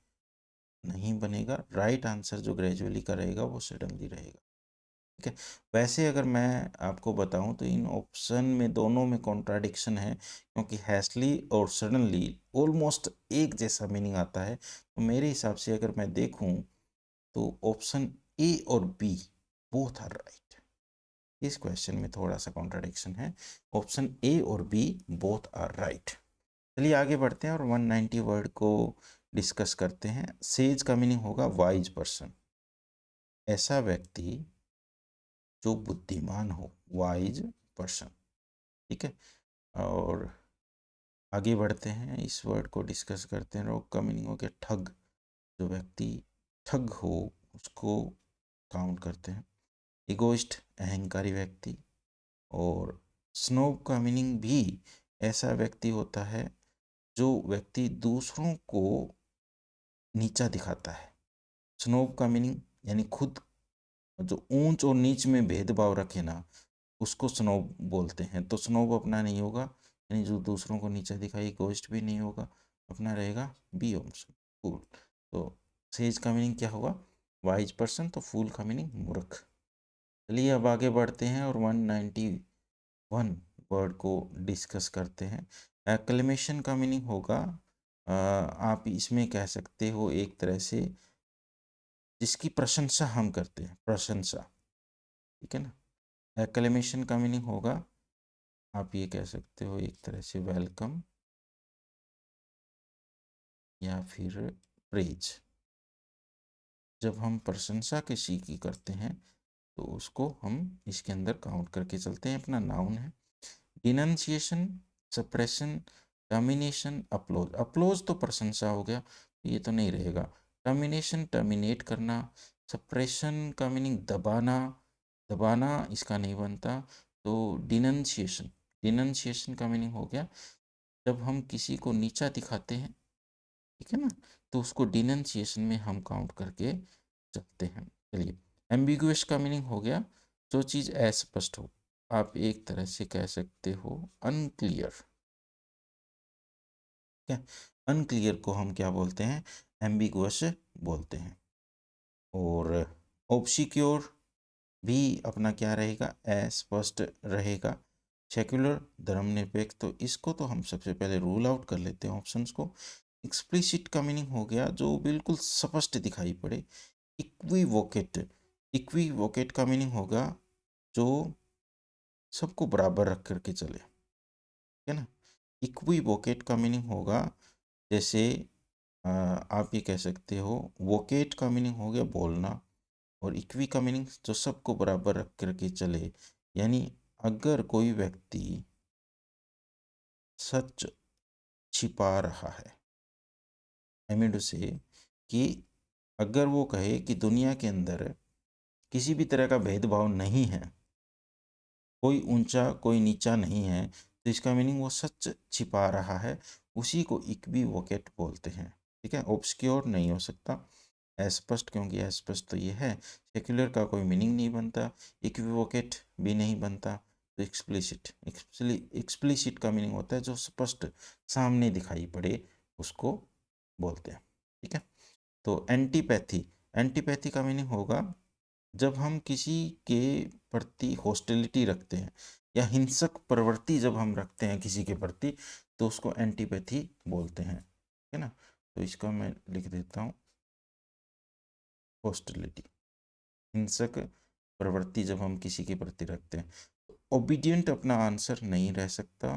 नहीं बनेगा। राइट आंसर जो ग्रेजुअली का रहेगा वो सडनली रहेगा, ठीक है। वैसे अगर मैं आपको बताऊं तो इन ऑप्शन में दोनों में कॉन्ट्राडिक्शन है, क्योंकि हैस्टली और सडनली ऑलमोस्ट एक जैसा मीनिंग आता है। तो मेरे हिसाब से अगर मैं देखूं तो ऑप्शन ए और बी बोथ आर राइट। इस क्वेश्चन में थोड़ा सा कॉन्ट्राडिक्शन है। ऑप्शन ए और बी बोथ आर राइट। चलिए आगे बढ़ते हैं और 190 वर्ड को डिस्कस करते हैं। सेज का मीनिंग होगा वाइज पर्सन, ऐसा व्यक्ति जो बुद्धिमान हो, वाइज पर्सन, ठीक है। और आगे बढ़ते हैं, इस वर्ड को डिस्कस करते हैं। रोग का मीनिंग हो गया ठग, जो व्यक्ति ठग हो उसको काउंट करते हैं। इगोइस्ट अहंकारी व्यक्ति। और स्नोब का मीनिंग भी ऐसा व्यक्ति होता है जो व्यक्ति दूसरों को नीचा दिखाता है। स्नोब का मीनिंग यानी खुद जो ऊंच और नीच में भेदभाव रखे ना, उसको स्नोब बोलते हैं। तो स्नोब अपना नहीं होगा, यानी जो दूसरों को नीचा दिखाई। गोस्ट भी नहीं होगा, अपना रहेगा बी ऑप्शन, फूल। तो सेज का मीनिंग क्या होगा? Wise person. तो फूल का मीनिंग मूर्ख। चलिए अब आगे बढ़ते हैं और 191 वर्ड को डिस्कस करते हैं। एक्लेमेशन का मीनिंग होगा आप इसमें कह सकते हो एक तरह से जिसकी प्रशंसा हम करते हैं, प्रशंसा, ठीक है ना। एक्लेमेशन का मीनिंग होगा आप ये कह सकते हो एक तरह से वेलकम या फिर प्रेज। जब हम प्रशंसा किसी की करते हैं तो उसको हम इसके अंदर काउंट करके चलते हैं, अपना नाउन है। डिनंसिएशन, सप्रेशन, टर्मिनेशन, अपलोज। अपलोज तो प्रशंसा हो गया, ये तो नहीं रहेगा। टर्मिनेशन टर्मिनेट करना। सप्रेशन का मीनिंग दबाना, दबाना इसका नहीं बनता। तो डिनंसिएशन, डिनंसिएशन का मीनिंग हो गया जब हम किसी को नीचा दिखाते हैं, ठीक है ना, तो उसको डिनंसिएशन में हम काउंट करके चलते हैं। चलिए, एम्बिगुअस का मीनिंग हो गया जो चीज़ अस्पष्ट हो, आप एक तरह से कह सकते हो अनक्लियर, क्या। अनक्लियर को हम क्या बोलते हैं? एम्बिगुअस बोलते हैं। और ऑब्सिक्योर भी अपना क्या रहेगा? अस्पष्ट रहेगा। सेक्युलर धर्मनिरपेक्ष, तो इसको तो हम सबसे पहले रूल आउट कर लेते हैं ऑप्शंस को। एक्सप्लिसिट का मीनिंग हो गया जो बिल्कुल स्पष्ट दिखाई पड़े। इक्विवोकेट, इक्विवोकेट का मीनिंग होगा जो सबको बराबर रख करके चले, है ना। इक्विवोकेट का मीनिंग होगा, जैसे आप ये कह सकते हो, वोकेट का मीनिंग हो गया बोलना, और इक्वी का मीनिंग जो सबको बराबर रख करके चले, यानी अगर कोई व्यक्ति सच छिपा रहा है, आई मीन टू से कि अगर वो कहे कि दुनिया के अंदर किसी भी तरह का भेदभाव नहीं है, कोई ऊंचा कोई नीचा नहीं है, तो इसका मीनिंग वो सच छिपा रहा है, उसी को इक्विवोकेट बोलते हैं। ठीक है, ऑब्सक्योर नहीं हो सकता, अस्पष्ट, क्योंकि अस्पष्ट तो ये है, सेक्युलर का कोई मीनिंग नहीं बनता, इक्विवोकेट भी नहीं बनता, तो एक्सप्लिसिट, एक्सप्लिसिट का मीनिंग होता है जो स्पष्ट सामने दिखाई पड़े, उसको बोलते हैं। ठीक है, तो एंटीपैथी, एंटीपैथी का मीनिंग होगा जब हम किसी के प्रति हॉस्टिलिटी रखते हैं या हिंसक प्रवृत्ति जब हम रखते हैं किसी के प्रति, तो उसको एंटीपैथी बोलते हैं, है ना। तो इसका मैं लिख देता हूँ, हॉस्टिलिटी, हिंसक प्रवृत्ति जब हम किसी के प्रति रखते हैं। ओबीडियंट अपना आंसर नहीं रह सकता।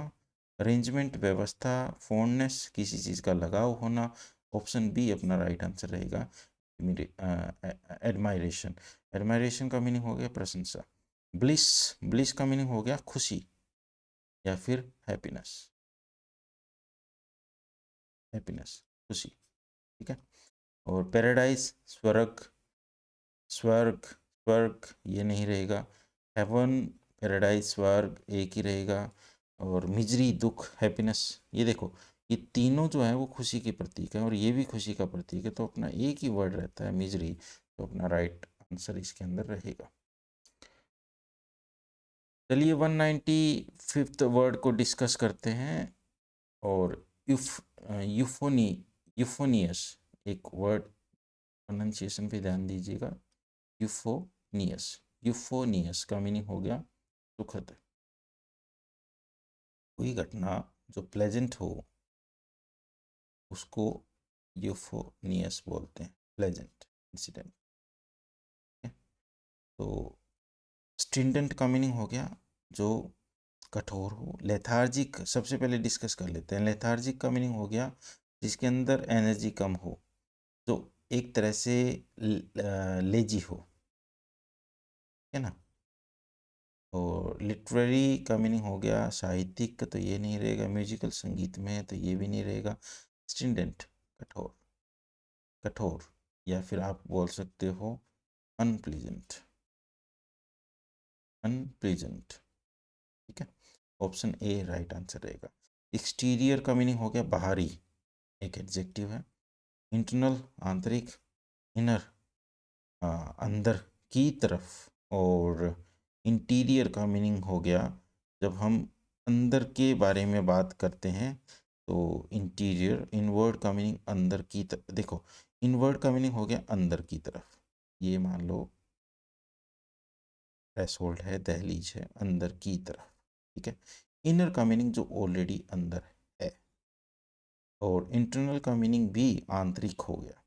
अरेंजमेंट, व्यवस्था, फॉन्डनेस, किसी चीज़ का लगाव होना, ऑप्शन बी अपना राइट आंसर रहेगा। एडमायरेशन, एडमायरेशन का मीनिंग हो गया प्रशंसा। ब्लिस, ब्लिस का मीनिंग हो गया खुशी या फिर हैप्पीनेस, हैप्पीनेस, खुशी। ठीक है, और पैराडाइज, स्वर्ग, स्वर्ग, स्वर्ग ये नहीं रहेगा। हेवन, पैराडाइज, स्वर्ग एक ही रहेगा। और मिजरी, दुख, हैप्पीनेस, ये देखो, ये तीनों जो है वो खुशी के प्रतीक है, और ये भी खुशी का प्रतीक है, तो अपना एक ही वर्ड रहता है मिजरी, तो अपना राइट आंसर इसके अंदर रहेगा। चलिए 195th वर्ड को डिस्कस करते हैं, और यूफोनी, यूफोनियस, एक वर्ड, प्रोनाउंसिएशन पे ध्यान दीजिएगा, यूफोनियस, यूफोनियस का मीनिंग हो गया सुखद। कोई घटना जो प्लेजेंट हो उसको यूफोनियस बोलते हैं, प्लेजेंट इंसिडेंट। तो स्ट्रिंडेंट का मीनिंग हो गया जो कठोर हो। लेथार्जिक सबसे पहले डिस्कस कर लेते हैं। लेथार्जिक का मीनिंग हो गया जिसके अंदर एनर्जी कम हो, जो एक तरह से लेजी हो, है ना। और लिटरेरी का मीनिंग हो गया साहित्यिक, तो ये नहीं रहेगा। म्यूजिकल, संगीत में, तो ये भी नहीं रहेगा। स्ट्रिंडेंट, कठोर, कठोर, या फिर आप बोल सकते हो अनप्लीजेंट, अनप्लीजेंट। ठीक है, ऑप्शन ए राइट आंसर रहेगा। एक्सटीरियर का मीनिंग हो गया बाहरी, एक एडजेक्टिव है। इंटरनल, आंतरिक, इनर, अंदर की तरफ। और इंटीरियर का मीनिंग हो गया जब हम अंदर के बारे में बात करते हैं, तो इंटीरियर। इनवर्ड का मीनिंग अंदर की तरफ, देखो इनवर्ड का मीनिंग हो गया अंदर की तरफ, ये मान लो थ्रेशोल्ड है, दहलीज है, अंदर की तरफ। ठीक है, इनर का मीनिंग जो ऑलरेडी अंदर है। और इंटरनल का मीनिंग भी आंतरिक हो गया,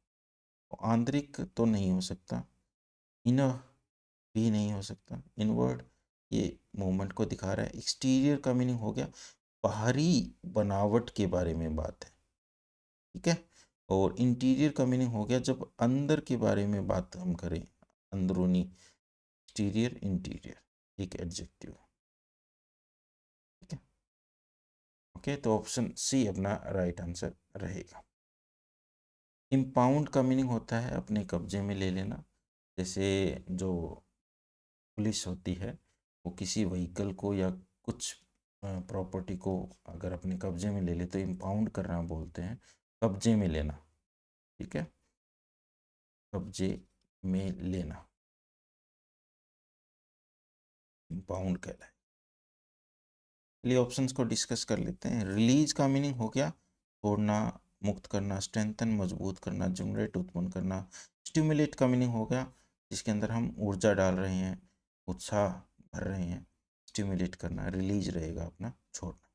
आंतरिक तो नहीं हो सकता, इनर भी नहीं हो सकता, इनवर्ड ये मूवमेंट को दिखा रहा है। एक्सटीरियर का मीनिंग हो गया बाहरी बनावट के बारे में बात है। ठीक है, और इंटीरियर का मीनिंग हो गया जब अंदर के बारे में बात हम करें, अंदरूनी। एक्सटीरियर, इंटीरियर एक एडजेक्टिव। ठीक है, ओके, तो ऑप्शन सी अपना राइट आंसर रहेगा। इम्पाउंड का मीनिंग होता है अपने कब्जे में ले लेना। जैसे जो पुलिस होती है, वो किसी व्हीकल को या कुछ प्रॉपर्टी को अगर अपने कब्जे में ले ले तो इम्पाउंड करना बोलते हैं, कब्जे में लेना। ठीक है, कब्जे में लेना इम्पाउंड कहलाए। चलिए ऑप्शंस को डिस्कस कर लेते हैं। रिलीज का मीनिंग हो गया छोड़ना, मुक्त करना, स्ट्रेंथन मजबूत करना, जनरेट उत्पन्न करना। स्टिमुलेट का मीनिंग हो गया जिसके अंदर हम ऊर्जा डाल रहे हैं, उत्साह भर रहे हैं, स्टिमुलेट करना। रिलीज रहेगा अपना छोड़ना।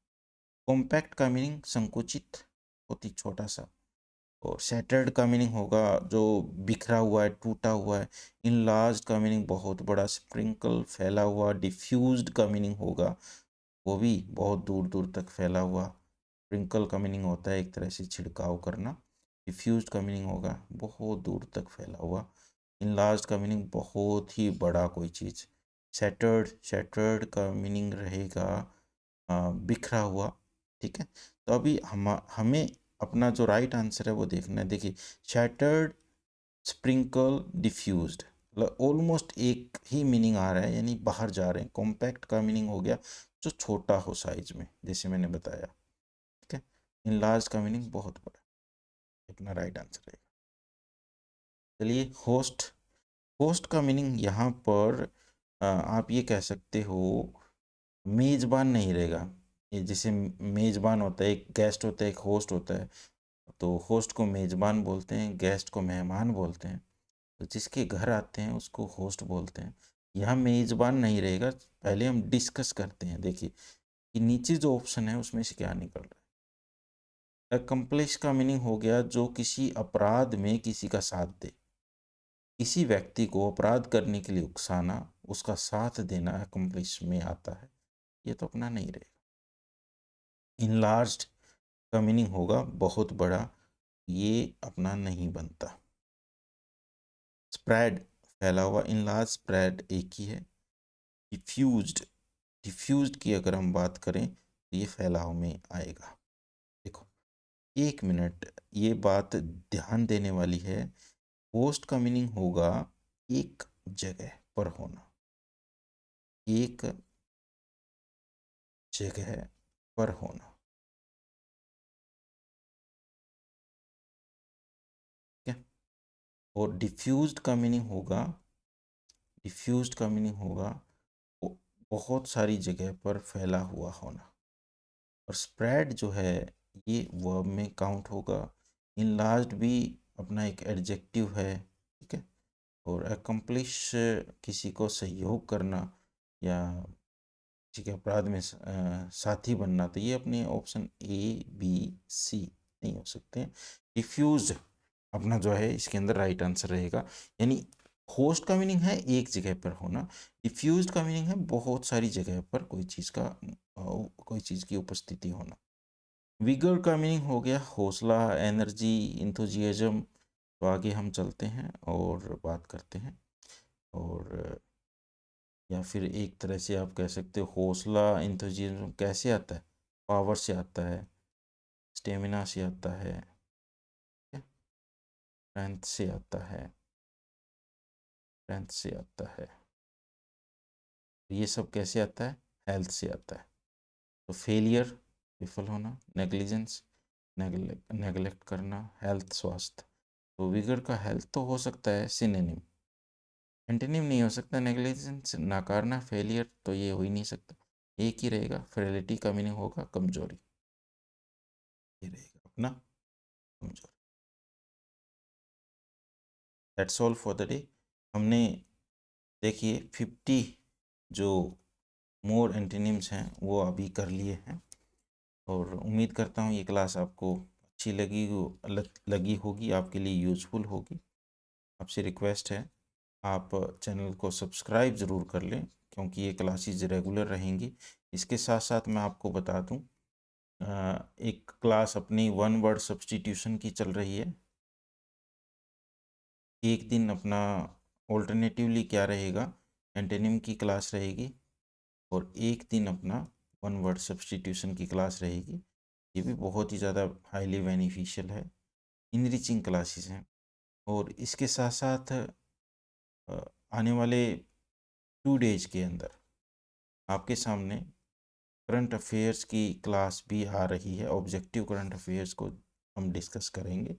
कॉम्पैक्ट का मीनिंग संकुचित, बहुत ही छोटा सा, और शैटर्ड का मीनिंग होगा जो बिखरा हुआ है, टूटा हुआ है। इनलार्ज्ड का मीनिंग बहुत बड़ा, स्प्रिंकल फैला हुआ। डिफ्यूज्ड का मीनिंग होगा वो भी बहुत दूर दूर तक फैला हुआ। स्प्रिंकल का मीनिंग होता है एक तरह से छिड़काव करना। डिफ्यूज्ड का मीनिंग होगा बहुत दूर तक फैला हुआ। इनलार्ज्ड का मीनिंग बहुत ही बड़ा कोई चीज़। शैटर्ड का मीनिंग रहेगा बिखरा हुआ। ठीक है, तो अभी हमें अपना जो राइट आंसर है वो देखना है। देखिए, शैटर्ड, स्प्रिंकल, डिफ्यूज्ड, मतलब ऑलमोस्ट एक ही मीनिंग आ रहा है, यानी बाहर जा रहे हैं। कॉम्पैक्ट का मीनिंग हो गया जो छोटा हो साइज में, जैसे मैंने बताया। ठीक है, इनलार्ज का मीनिंग बहुत बड़ा। अपना राइट आंसर रहेगा। चलिए, होस्ट। होस्ट का मीनिंग यहाँ पर आप ये कह सकते हो मेज़बान नहीं रहेगा। ये जैसे मेज़बान होता है, एक गेस्ट होता है, एक होस्ट होता है। तो होस्ट को मेज़बान बोलते हैं, गेस्ट को मेहमान बोलते हैं। तो जिसके घर आते हैं उसको होस्ट बोलते हैं। यहाँ मेज़बान नहीं रहेगा। पहले हम डिस्कस करते हैं। देखिए कि नीचे जो ऑप्शन है उसमें से क्या निकल रहा है। अकम्प्लिश का मीनिंग हो गया जो किसी अपराध में किसी का साथ दे। किसी व्यक्ति को अपराध करने के लिए उकसाना, उसका साथ देना अकम्प्लिश में आता है। ये तो अपना नहीं रहेगा। इनलार्ज्ड का मीनिंग होगा बहुत बड़ा। ये अपना नहीं बनता। स्प्रेड, फैला हुआ। इनलार्ज, स्प्रेड एक ही है। डिफ्यूज्ड, डिफ्यूज्ड की अगर हम बात करें तो ये फैलाव में आएगा। देखो, एक मिनट, ये बात ध्यान देने वाली है। होस्ट का मीनिंग होगा एक जगह पर होना, एक जगह पर होना। क्या? और डिफ्यूज्ड का मीनिंग होगा, डिफ्यूज्ड का मीनिंग होगा बहुत सारी जगह पर फैला हुआ होना। और स्प्रेड जो है ये वर्ब में काउंट होगा। इनलार्ज्ड भी अपना एक एडजेक्टिव है। ठीक है, और अकम्प्लिश किसी को सहयोग करना या किसी के अपराध में साथी बनना। तो ये अपने ऑप्शन ए, बी, सी नहीं हो सकते हैं। डिफ्यूज अपना जो है इसके अंदर राइट आंसर रहेगा। यानी होस्ट का मीनिंग है एक जगह पर होना, डिफ्यूज्ड का मीनिंग है बहुत सारी जगह पर कोई चीज़ का कोई चीज़ की उपस्थिति होना। विगर का मीनिंग हो गया हौसला, एनर्जी, इंथुजियाज्म। तो आगे हम चलते हैं और बात करते हैं। और या फिर एक तरह से आप कह सकते हो हौसला, इंथुजियाज्म कैसे आता है? पावर से आता है, स्टेमिना से आता है, स्ट्रेंथ से आता है, स्ट्रेंथ से आता है। ये सब कैसे आता है? हेल्थ से आता है। तो फेलियर, विफल होना, नेग्लिजेंस, नेगलेक्ट करना, हेल्थ, स्वास्थ्य। तो विगर का हेल्थ तो हो सकता है सिनोनिम, एंटोनिम नहीं हो सकता। नेग्लिजेंस, नकारना, फेलियर, तो ये हो ही नहीं सकता। एक ही रहेगा। फ्रेलिटी का मीनिंग होगा कमजोरी। ये रहेगा अपना कमजोरी। That's all for the day. हमने देखिए 50 जो मोर एंटोनिम्स हैं वो अभी कर लिए हैं। और उम्मीद करता हूँ ये क्लास आपको अच्छी लगी होगी, आपके लिए यूज़फुल होगी। आपसे रिक्वेस्ट है आप चैनल को सब्सक्राइब ज़रूर कर लें, क्योंकि ये क्लासेस रेगुलर रहेंगी। इसके साथ साथ मैं आपको बता दूं, एक क्लास अपनी वन वर्ड सब्स्टिट्यूशन की चल रही है। एक दिन अपना ऑल्टरनेटिवली क्या रहेगा, एंटोनिम की क्लास रहेगी, और एक दिन अपना वन वर्ड सब्स्टिट्यूशन की क्लास रहेगी। ये भी बहुत ही ज़्यादा हाईली बेनिफिशियल है, इनरिचिंग क्लासेस हैं। और इसके साथ साथ आने वाले 2 डेज के अंदर आपके सामने करंट अफेयर्स की क्लास भी आ रही है। ऑब्जेक्टिव करंट अफेयर्स को हम डिस्कस करेंगे।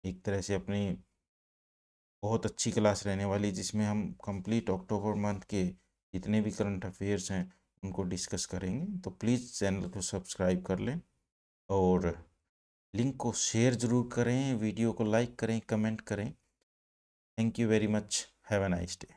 एक तरह से अपनी बहुत अच्छी क्लास रहने वाली, जिसमें हम कंप्लीट अक्टूबर मंथ के जितने भी करंट अफेयर्स हैं उनको डिस्कस करेंगे। तो प्लीज़ चैनल को सब्सक्राइब कर लें और लिंक को शेयर ज़रूर करें, वीडियो को लाइक करें, कमेंट करें। Thank you very much. Have a nice day.